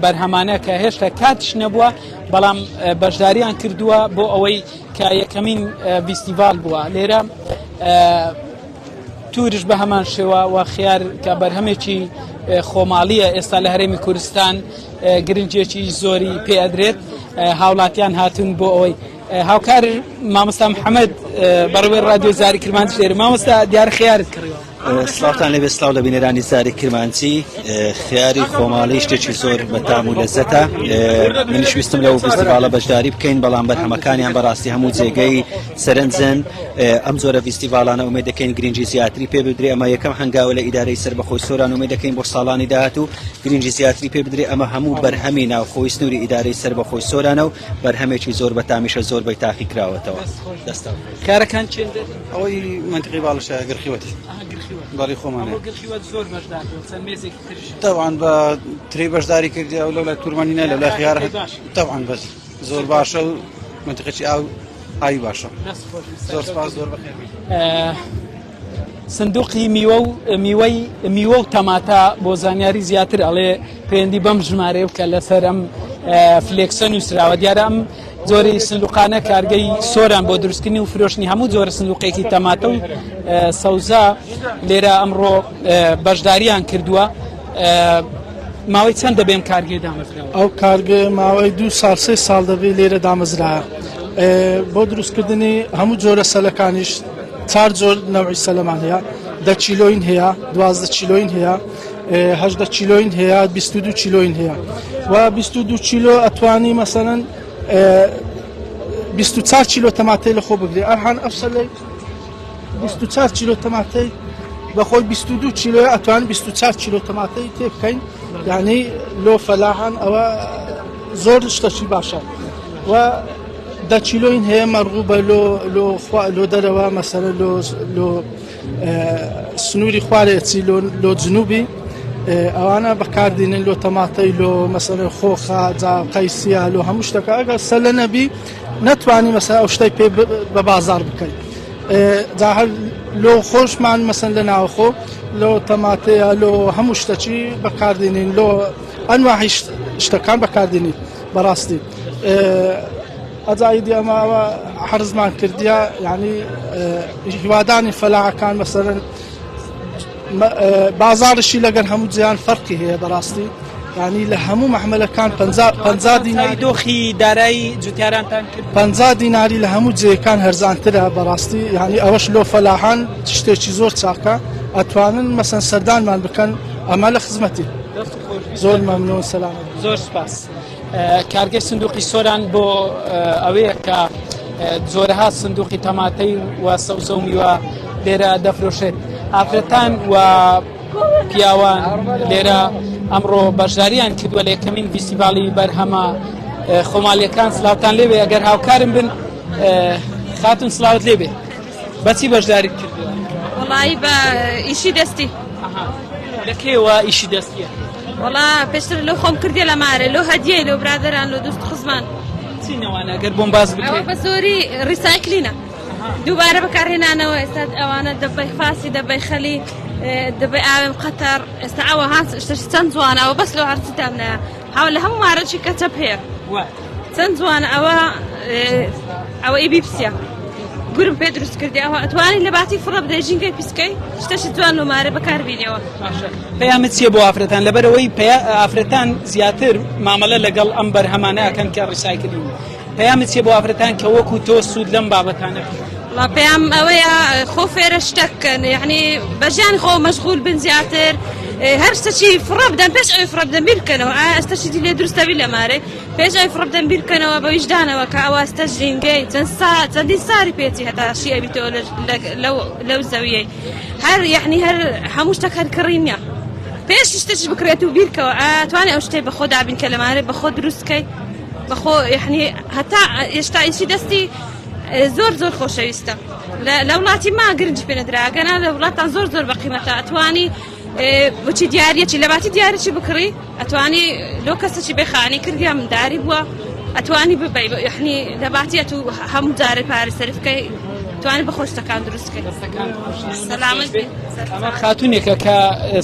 بەرهەمانە کە هێشتا کاتش نەبووە بەڵام بەشداریان کردووە بۆ ئەوەی کە یەکەمین فیستیڤال بووە لێرە تورش بە هەمان شێوە و خیار کە بەرهەمێکی خۆماڵیە ئێستا لە هەرێمی کوردستان گرنگێکی زۆری پێدرێت هاوڵاتیان هاتون بۆ ئەوەی هاوکار مامۆستا محەممەد بەڕێوەی رادیۆ زاری کرمانچی لێرە مامۆستا دیار خیارت کردوە سلااوتان لەبێ سلااو لە بینەرانی زاری کرمانچی خیاری خۆماڵی شتێکی زۆر بەتام و لەزەتە منیش ویستم لەو فستیڤالە بەشداری بکەین بەڵام بەرهەمەکانیان بەڕاستی هەموو جێگەی سەرنجن ئەم زۆرە فستیڤالانە ئومێد دەکەین گرنگی زیاتری پێ بدرێ ئەمە یەکەم هەنگاوە لە ئیدارەی سەربەخۆی سۆران ئومێد دەکەین بۆ ساڵانی داهاتوو گرنگی زیاتری پێ بدرێ ئەمە هەموو بەرهەمی ناوخۆی سنووری ئیدارەی سەربەخۆی سۆرانە و بەرهەمێکی زۆر بەتامیشە زۆر بەی تاقی کراوەتەوە دەستا کارەکان چێندە ئەوەی منطقی باڵشە گرخیوەتی باڵی خۆمانە زۆر بەشدار چەند مێزێکی ترش طبعا بە تری بەشداری کردی ئەو لەو لای تورمانینە لەو لای خیار طبعا بەس زۆر باشە و منطقەی ئاوی باشە زۆر سپاس زۆر بەخێر سندوقی میوە و تەماتە بۆ زانیاری زیاتر ئەڵێ پەیوەندی بەم ژمارەیە کە لەسەر ئەم فلێکسە نووسراوە دیارە ئەم زۆری سندوقانە کارگەی سۆران بۆ دروستکردنی و فرۆشتنی هەموو جۆرە سندوقێکی تەماتە و سەوزا لێرە ئەمڕۆ بەشداریان کردووە ماوەی چەند دەبێم کارگەی دامەزراوە ئەو کارگە ماوەی 2 ساڵ 3 ساڵ دەبێت لێرە دامەزراوە بۆ دروستکردنی هەموو جۆرە سەلەکانیش 4 جۆر نەوعی سەلەمان هەیە 10 چیلۆین هەیە 12 چیلۆین هەیە 18 چیلۆین هەیە 22 چیلۆین هەیە و 22 چیلۆ ئەتوانی مەسەلەن 24 چیلۆ تەماتەی لە خۆ بگرێ ئەرهان ئەفسەلەی 24 چیلۆ تەماتەی بەخۆی 22 چیلۆ ئەتوان 24 چیلۆ تەماتەی تێ بکەین یعنی لۆ فەلاحان ئەوە زۆر شتەشی باشە و 10 چیلۆین هەیە مەرغوبە لۆ دەرەوە مەسەلە لۆ سنووری خوارێتی لۆ جنوبی ئەوانە بەکاردێنن لۆ تەماتەی لۆ مەسەلە خۆخە جا قەیسیە لۆ هەموو شتەکە ئەگەر سەلە نەبی نەتوانی مەسەلە ئەو شتەی پێ بە بازار بکەین جا هەر لۆ خۆشمان مەسەن لە ناوخۆ لۆ تەماتەیە لۆ هەموو شتەچی بەکاردێنین لۆ ئەنواعی شتەکان بەکاردێنین بەڕاستی ئەجایدی ئەماوە حرزمان کردیە یعنی هیوادانی فەلاحەکان مەسەلەن بازارشی لەگەر هەموو جیان فەرقی هەیە بەڕاستی ینی لە هەموو مەحمەلەکان 50 دیناری دۆخی دارایی جوتیارانتان کرد 50 دیناری لە هەموو جێیەکان هەرزانترە بەڕاستی ینی ئەوەش لۆ فەلاحان شتێکی زۆر چاکە ئەتوانن مەسەن سەردانمان بکەن ئەمە لە خزمەتی زۆر مەمنون سەلامەت زۆر سپاس کارگەی سندوقی سۆران بۆ ئەوەیە کە زۆرها سندوقی تەماتەی و سەوزە و میوە لێرە دەفرۆشێت ئافرەتان و پیاوان لێرە ئەمڕۆ بەشداریان کردووە لە یەکەمین فیستیڤاڵی بەرهەمە خۆماڵیەکان سلااوتان لێبێ ئەگەر هاوکارم بن خاتون سلااوت لێبێ بەچی بەشداری کردووە وڵی بە ئیشی دەستی لەکێوە ئیشی دەستیە وڵا پێشتر لەو خۆم کردی لە مارە لەو هەدیە لەو برادران لە دوست خزمان چینەوانە ئەگەر بۆم باز بکەیت بە زۆری ریسایکلینە دووبارە بەکارهێنانەوە ئێستا ئەوانە دەبەی فاسی دەبەی خەلی دەبەی ئاوێم قەتەر ئێستا ئەوە هاان شتەشی چەند جوانە ئەوە بەس لە هەرچتانە هاو لە هەموو مارەی کەچەپ هەیە چەند جوانە ئەوە ئیبی پسیە گورم پێ دروست کردی ئەوە ئەتوانی لە باتی فڕە بدەی ژینگەی پیسکەی شتەشی جوان و مارە بەکاربینەوە پەیامت چیە بۆ ئافرەتان لەبەرەوەی ئافرەتان زیاتر مامەلە لەگەڵ ئەم بەرهەمانە ئەکەن کە ڕیسایکلین پەیامت چیە بۆ ئافرەتان کە وەکو تۆ سوود لەم بابەتانە پێیان ئەوەیە خۆ فێرە شتەکەن یعنی بەژیان خۆ مەشغول بن زیاتر هەر شتەچی فڕە بدەن پێش ئەوی فڕە بدەن بیر بکەنەوە ئەستەشی لێ دروستەبی لە مارێ پێش ئەوی فڕە بدەن بیر بکەنەوە بە ویژدانەوە کە ئەوە ئەستە ژینگەی چەندی ساری پێچی هەتاشی ئەبیتەوە لەو زەویەی هەر یعنی هەر هەموو شتەک هەر کڕی نییە پێش شتێکی بکرێت و بیرکەوە ئەتوانێت ئەو شتەی بەخۆ دابین کە لە مارێ بەخۆ دروستکەی بەخۆ یعنی هەتا ئێستا ئیشی دەستی زۆر خۆشەویستە لە وڵاتی ما گرنج پێنەدراگەنا لە وڵاتان زۆر بە قیمەتە ئەتوانی بچی دیارەکی لە باتی دیارەکی بکڕی ئەتوانی لۆ کەسەکی بێخانی کردیا منداری بووە ئەتوانی ببەی یعنی لە باتی ئەتو هەموو جارە پارە سەرفکەی توانێت بە خۆشتەکان دروستکەین. سەلامت بێ. ئەمە خاتونێکە کە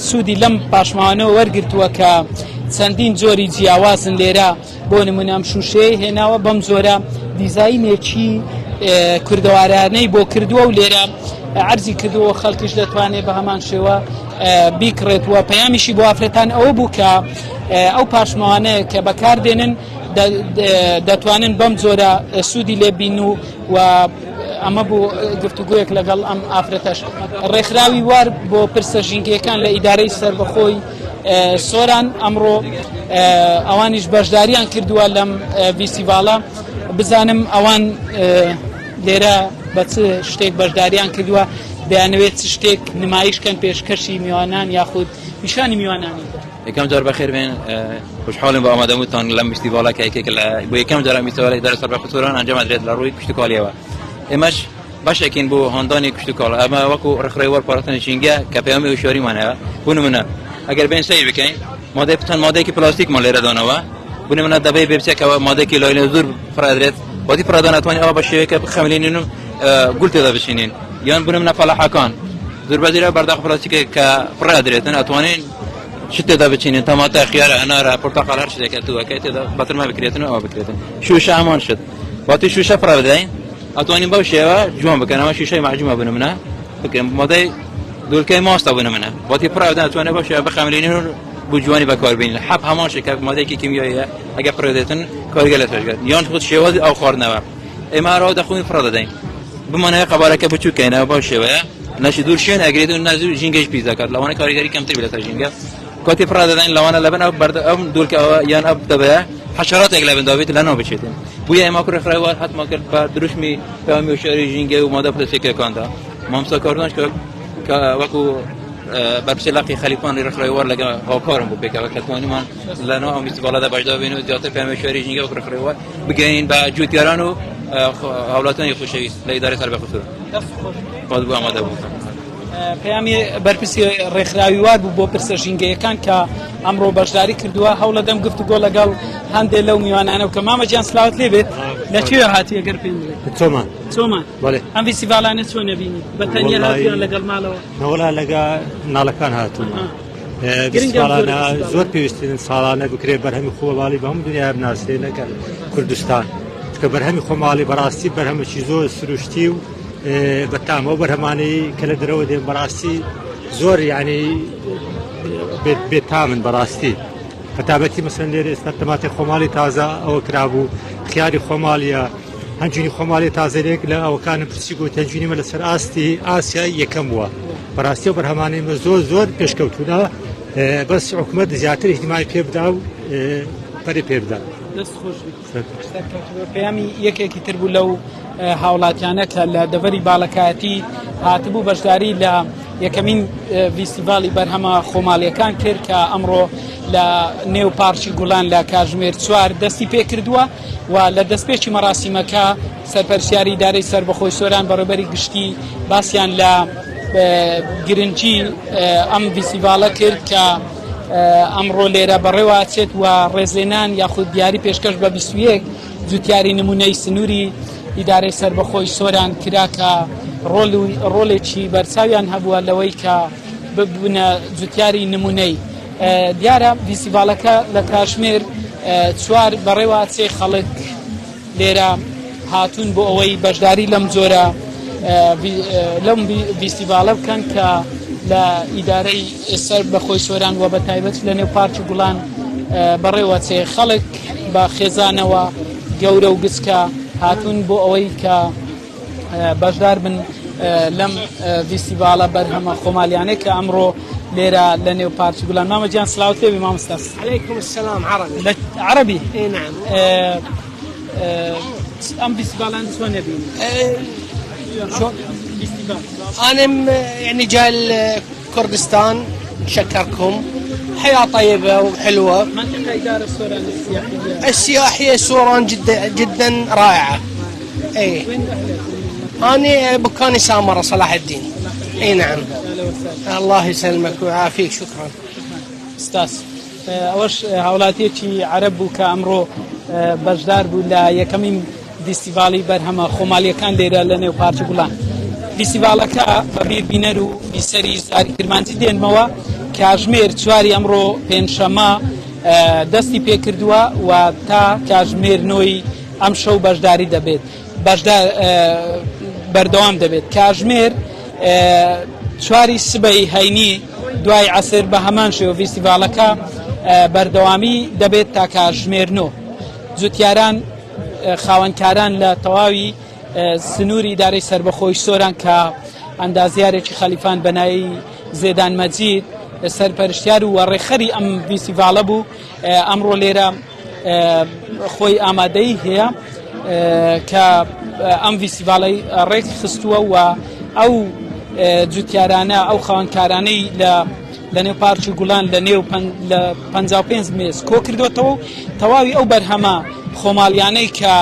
سوودی لەم پاشماوانەوە وەرگرتووە کە چەندین جۆری جیاوازن لێرە بۆ نمونام شوشەیە هێناوە بەم زۆرە دیزاینێکی کوردەوارانەی بۆ کردووە و لێرە عەرزی کردووە خەڵکیش دەتوانێت بە هەمان شێوە بیکڕێتوە. پەیامیشی بۆ ئافرەتان ئەوە بوو کە ئەو پاشماوانەیە کە بەکاردێنن دەتوانن بەم زۆرە سوودی لێبین و ئەمە بوو گفتوگویەک لەگەڵ ئەم ئافرەتەش. ڕێکخراوی وار بۆ پرسە ژینگەکان لە ئیدارەی سەربەخۆی سۆران ئەمڕۆ ئەوانیش بەشداریان کردووە لەم ڤیسیڤالە. بزانم ئەوان لێرە بە چ شتێک بەشداریان کردووە، دەیانەوێت چ شتێک نمایشکەن پێشکەشی میوانان یاخود نیشانی میوانانی. یەکەم جار بەخێر بێن، خوشحاڵم بە ئامادەبووتان لەم فستیڤالەکە بۆ یەکەم جار فستیڤالی ئیدارە سەربەخۆی سۆران ئەنجام درێت لە ڕووی کشتتوکاڵیەوە. ئێمەش باشێکین بۆ هەندانی کشتتوکاڵ، ئەمە وەکو ڕێکخراوی وەرپارەتنی ژینگە کە پەیامی وشۆریمانەیە. بۆ نمونە ئەگەر بێن سەیر بکەین مادەیەکی پلاستیکمان لێرە دانەوە، بۆ نمونە دەبێ بێبچێکەوە مادەیەکی لایلێ زۆر فرادرێت واتی فرادان ئەتوانین ئەوە بە شێوەیەکە بخەملێنین و گول تێدا بچینین، یان بۆ نمونە فەلاحەکان زۆر بەزیرە بەرداخ پلاستیکێک کە فرادرێتن ئەتوانین شت تێدا بچینین، تەماتە، خیارە، ئەنارە، پۆرتەقاڵ هەر شتێکە تووەکە تێدا بەترما بکرێتن و ئەوە بکرێتن. شوشە هەمان شت واتی شوشە فرا بدەین ئەتوانین بەو شێوە جوان بکەنەوە شیشەی معجومە بۆ نمونە بکەین مادەی دوولکەی ماستە بۆ نمونە واتی فرا بدەن ئەتوانین بەو شێوە بخەملێنین و بۆ جوانی بەکاربێنین. حەب هەمان شێکە مادەیەکی کیمیاییە ئەگەر فرا دێتن کارگە لە توێژگات یان خود شێوازی ئەو خواردنەوە. ئێمە هەرەوە دەخۆین فرا دەدەین بمانەیە قەبارەکە بچووکەینەوە بەو شێوەیە نەشی دوور شوێن ئەگرێت و نازوو ژینگەش پیس دەکات، لەوانە کاریگەری کەمتر بێتە ژینگە کاتی فرا دەدەین لەوانە لەبەن ئەو دوولکەوە یان ئەو دەبەیە حەشەراتێک لە بنداوێت لەناو بچێتن. بویە ئێمە ڕێکخراوی حتما کرد بە دروشمی پەیامی وشۆری ژینگە و مادە پلاستیکەکاندا مامۆستا کاردانش کە وەکو بەرپرسێلاقی خەلیفانی ڕێکخراوی وار لەگەڵ هاوکارم بوو پێکەوە کە توانیمان لەناو ئەم فستیڤالەدا بەشدار بین و زیاتر پەیامی وشۆری ژینگە وەکو ڕێکخراوی وار بگەین بە جوتیاران و هاوڵاتیانی خۆشەویست لە ئیدارەی سەربەخۆی سۆران. باز بوو ئامادە بوو. پەیامی بەرپرسی ڕێکخراوی وار بوو بۆ پرسە ژینگەیەکان کە ئەمڕۆ بەشداری کردووە. هەوڵە دەم گفتوگۆ لەگەڵ هەندێک لەو میوانانە و کە مامەجیان سلااوت لێ بێت لەکوێ هاتی ئەگەر پێم بڵێت؟ چۆمان ئەم ڤیسیڤالانە چۆن نەبینی بەتەنیا هاتیان لەگەڵ ماڵەوە؟ نەوەلا لەگە ناڵەکان هاتوون. ڤیسیڤالانە زۆر پێویستن ساڵانە بکرێت بەرهەمی خۆماڵی بە هەموو دنیا بناسرێنەکە کوردستان کە بەرهەمی خۆماڵی بەڕاستی بەرهەمێکی زۆر سروشتی و بەتامەوە بەرهەمانەی کە لە درەوە دێن بەڕاستی زۆر یعنی بێتامن بەڕاستی. کەتابەتی مەسەن لێرە ئێستا تەماتی خۆماڵی تازە ئەوە کرابوو، خیاری خۆماڵیە، هەنجوینی خۆماڵی تازەرێک لە ئەوەکانم پرسی گوت هەنجوینیمە لەسەر ئاستی ئاسیای یەکەم بووە. بەڕاستی و بەرهەمانەیمە زۆر پێشکەوتوونە، بەس حکوومەت زیاتر ئیحتیمای پێ بدا و پەری پێ بدا. پەیامی یەکێکی تر بوو لەو هاوڵاتیانە کە لە دەڤەری باڵەکایەتی هاتبوو بەشداری لە یەکەمین ڤیسیڤالی بەرهەمە خۆماڵیەکان کرد کە ئەمڕۆ لە نێو پارکی گوڵان لە کاتژمێر 4 دەستی پێ کردووە و لە دەستپێکی مەراسیمەکە سەرپەرشتیاری ئیدارەی سەربەخۆی سۆران بەڕێوەبەری گشتی باسییان لە گرنگی ئەم ڤیسیڤالە کرد کە ئەمڕۆ لێرە بەڕێوە ئاچێت و ڕێزلێنان یاخود دیاری پێشکەش بە 21 جوتیاری نمونەی سنووری ئیدارەی سەربەخۆی سۆران کرا کە ڕۆڵێکی بەرچاویان هەبووە لەوەی کە ببوونە جوتیاری نمونەی. دیارە ڤیسیڤالەکە لە کاتژمێر 4 بەڕێوە ئاچێ خەڵک لێرە هاتوون بۆ ئەوەی بەشداری لەم جۆرە لەم ڤیسیڤالە بکەن کە لە ئیدارەی سەربەخۆی سۆران و بە تایبەت لە نێو پارکی گوڵان بەڕێوە چێ خەڵک بە خێزانەوە گەورە و گچکە هاتوون بۆ ئەوەی کە بەشدار بن لەم ڤیسیڤالە بەرهەمە خۆمالیانەی کە ئەمڕۆ لێرە لە نێو پارکی گوڵان. مامەجیان سلااوت لێبی مامۆستاس. عەلەیکوم السەلام عەرەبی. نعم. ئەم ڤیسیڤالان چۆن نەبینی؟ أنا يعني جاي كردستان شكركم حياة طيبة وحلوة. منطقة إدارة سوران السياحية سوران جدا رائعة. أي أنا بكاني سامرة صلاح الدين. أي نعم. الله يسلمك ويعافيك. شكرا استاذ. أوش هاولاتيتي عرب وكأمرو بجدار بولا يكمين فستیڤالی بەرهەمە خۆماڵیەکان لێرە لە نێو پارکی گوڵان فیسیڤالەکە بە بیربینەر و بیسەری زاری کرمانجی دێنمەوە کاژمێر چواری ئەمڕۆ پێنجشەمە دەستی پێکردووە و تا کاژمێر نۆی ئەم شەو بەشداری دەبێت بەردەوام دەبێت کاژمێر چواری سبەی هەینی دوای عەسر بە هەمان شێوە فیسیڤالەکە بەردەوامی دەبێت تا کاژمێر نۆ جوتیاران خاوەنکاران لە تەواوی سنووری ئیدارەی سربەخۆی سۆران کە ئەندازیارێکی خەلیفان بەنایی زێدان مەجید سەرپەرشتیار و ڕێخەری ئەم فیسیڤالە بوو ئەمڕۆ لێرە خۆی ئامادەی هەیە کە ئەم فیسیڤالەی ڕێک خستووە و ئەو جوتیارانە ئەو خاوەنکارانەی لە نێو پارکی گوڵان لە نێو 55 مێز کۆ کردوێتەوە تەواوی ئەو بەرهەمە خۆماڵیانەی کە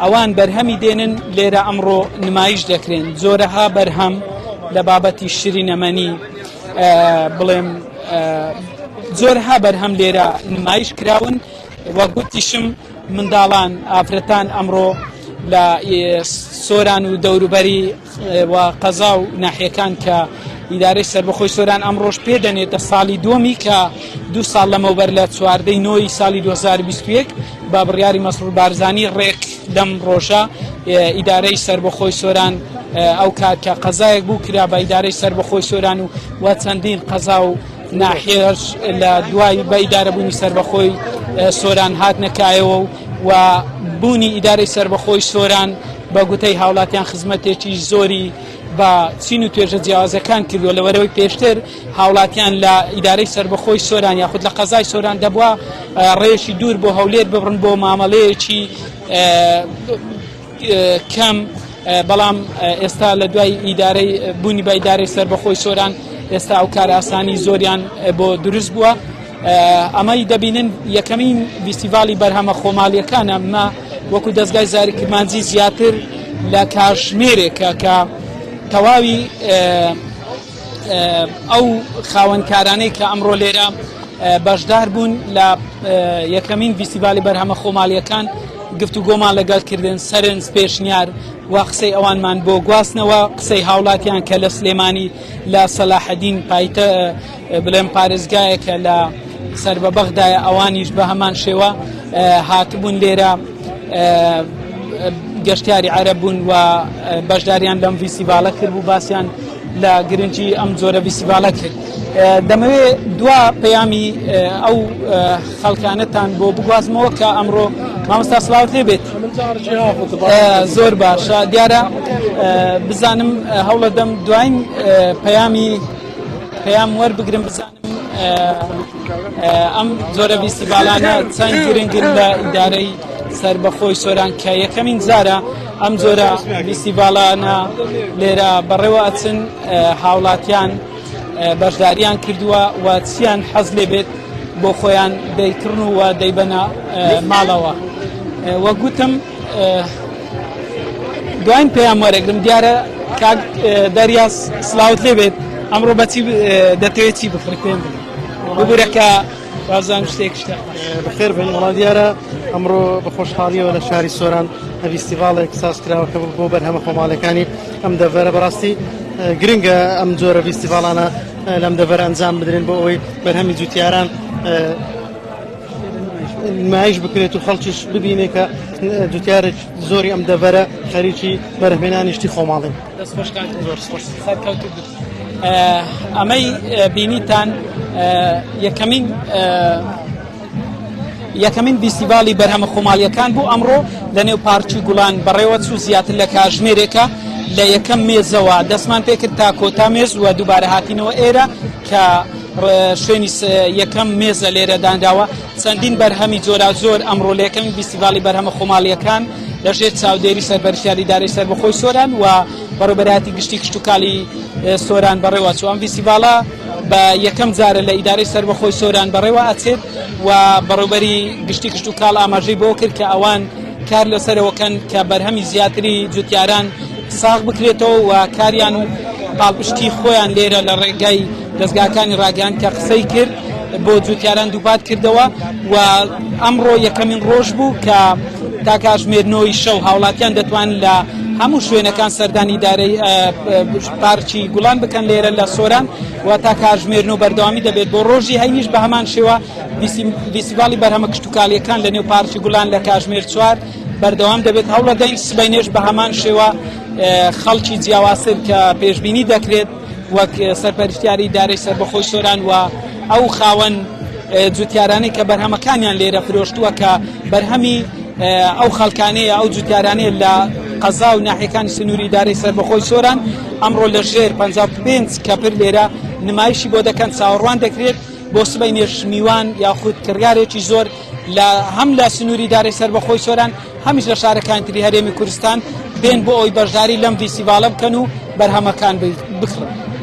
ئەوان بەرهەمی دێنن لێرە ئەمڕۆ نمایش دەکرێن زۆرەها بەرهەم لە بابەتی شیرینەمەنی بڵێم زۆرها بەرهەم لێرە نمایش کراون وە گوتیشم منداڵان ئافرەتان ئەمڕۆ لە سۆران و دەوروبەری و قەزا و ناحیەکان کە ئیدارەی سەربەخۆی سۆران ئەمڕۆژ پێدەنێتە ساڵی دووەمی کە 2 ساڵ لەمەوبەر لە 14ی نۆی ساڵی 2021 با بڕیاری مەسرور بارزانی ڕێک لەم ڕۆژە ئیدارەی سەربەخۆی سۆران ئەو کات کە قەزایەک بوو کرا بە ئیدارەی سەربەخۆی سۆران و چەندین قەزا و ناحیەش لە دوای بە ئیدارەبوونی سەربەخۆی سۆران هاتنەکایەوە و بوونی ئیدارەی سەربەخۆی سۆران بە گوتەی هاوڵاتیان خزمەتێکی زۆری بە چین و توێژە جیاوازەکان کردووە لەوەرەوەی پێشتر هاوڵاتیان لە ئیدارەی سەربەخۆی سۆران یاخود لە قەزای سۆران دەبووە ڕێژی دوور بۆ هەولێر ببڕن بۆ مامەڵەیەکی کەم بەڵام ئێستا لە دوای ئیدارەی بوونی بە ئیدارەی سەربەخۆی سۆران ئێستا ئەو کار ئاسانی زۆریان بۆ دروست بووە ئەمەی دەبینن یەکەمین فیستیڤالی بەرهەمە خۆماڵیەکانە ئەمە وەکو دەستگای زاری کرمانجی زیاتر لە کاژمێرێکە کە تەواوی ئەو خاوەنکارانەی کە ئەمڕۆ لێرە بەشدار بوون لە یەکەمین فیستیڤالی بەرهەمە خۆماڵیەکان گفتوگۆمان لەگەڵ کردن سەرنج پێشنیار و قسەی ئەوانمان بۆ گواستنەوە قسەی هاوڵاتیان کە لە سلێمانی لە سەلاحەدین پایتە بڵێم پارێزگایەکە لە سەر بە بەغدایە ئەوانیش بە هەمان شێوە هاتبوون لێرە گەشتیاری عەرەب بوون و بەشداریان لەم فیستیڤالە کرد بوو باسییان لە گرنگی ئەم جۆرە فیستیڤالە کرد دەمەوێت دوا پەیامی ئەو خەڵکانەتان بۆ بگوازمەوە کە ئەمڕۆ مامۆستا سڵاوت لێبێت زۆر باشە دیارە بزانم هەوڵە دەم دوایین پەیام وەربگرم بزانم ئەم جۆرە فیستیڤالانە چەند گرنگن لە ئیدارەی سەربەخۆی سۆران کە یەکەمین جارە ئەم جۆرە فیستیڤالانە لێرە بەڕێوە ئەچن هاوڵاتیان بەشداریان کردووە و چیان حەز لێ بێت بۆ خۆیان دەیکردن و دەیبەنە ماڵەوە وە گوتم دوایین پێیان وەرەگرم دیارە کاک دەریاس سڵاوت لێ بێت ئەمڕۆ بەچی دەتەوێت چی بفرکێن ببوورەکە بازان شتێک شتە بخێر بن وڵا دیارە ئەمڕۆ بە خۆشحاڵیەوە لە شاری سۆران فیستیڤالێک ساز کراوەکە بۆ بەرهەمە خۆماڵەکانی ئەم دەڤەرە بەڕاستی گرنگە ئەم جۆرە فیستیڤالانە لەم دەڤەرە ئەنجام بدرێن بۆ ئەوەی بەرهەمی جوتیاران نمایش بکرێت و خەڵکیش ببینێ کە جوتیارێک زۆری ئەم دەڤەرە خەریکی بەرهەمێنانیشتی خۆماڵین ئەمەی بینیتان یەکەمین فیستیڤالی بەرهەمە خۆماڵیەکان بوو ئەمڕۆ لە نێو پارکی گوڵان بەڕێوە چوو زیاتر لە کاژمێرێکە لە یەکەم مێزەوە دەستمان پێکرد تا کۆتا مێز و دووبارە هاتینەوە ئێرە کە شوێنی یەکەم مێزە لێرە دانراوە چەندین بەرهەمی جۆرا زۆر ئەمڕۆ لە یەکەمی فیستیڤالی بەرهەمە خۆماڵیەکان لەژێر چاودێری سەرپەرشتیاری ئیدارەی سەربەخۆی سۆران و بەڕێوەبەرایەتی گشتی کشتتوکالی سۆران بەڕێوە چوو ئەم فیستیڤالە بە یەکەم جارە لە ئیدارەی سەربەخۆی سۆران بەڕێوە ئەچێت و بەڕێوەبەری گشتی کشتتوکاڵ ئاماژەی بۆ کرد کە ئەوان کار لەسەرەوەکەن کە بەرهەمی زیاتری جوتیاران ساغ بکرێتەوە و کاریان و پاڵپشتی خۆیان لێرە لە ڕێگای دەستگاکانی ڕاگەیان کە قسەی کرد بۆ جوتیاران دووبات کردەوە و ئەمڕۆ یەکەمین ڕۆژ بوو کە تا کاتژمێرنەوەی شەو هاوڵاتیان دەتوانن لە هەموو شوێنەکان سەردانی دارەی پارکی گوڵان بکەن لێرە لە سۆران و تا کاتژمێرنەوە بەردەوامی دەبێت بۆ ڕۆژی هەینیش بە هەمان شێوە فیستیڤاڵی بەرهەمە کشتتوکاڵیەکان لە نێو پارکی گوڵان لە کاتژمێر 4 بەردەوام دەبێت هەوڵە دەین سبەینێش بە هەمان شێوە خەڵکی جیاواسر کە پێشبینی دەکرێت وەک سەرپەرشتیاری دارەی سەربەخۆی سۆران و ئەو خاوەن جوتیارانەی کە بەرهەمەکانیان لێرە فرۆشتووە کە بەرهەمی ئەو خەڵکانەیە ئەو جوتیارانەیە لە قەزا و ناحیەکانی سنووری دارەی سەربەخۆی سۆران ئەمڕۆ لە ژێر 55 کەپر لێرە نمایشی بۆ دەکەن چاوەڕوان دەکرێت بۆ سبەینێش میوان یاخود کڕگارێکی زۆر لە هەم لە سنووری دارەی سەربەخۆی سۆران هەمیش لە شارەکانی تری هەرێمی کوردستان بێن بۆ ئەوی بەشداری لەم فیستیڤالە بکەن و بەرهەمەکان بکڕن.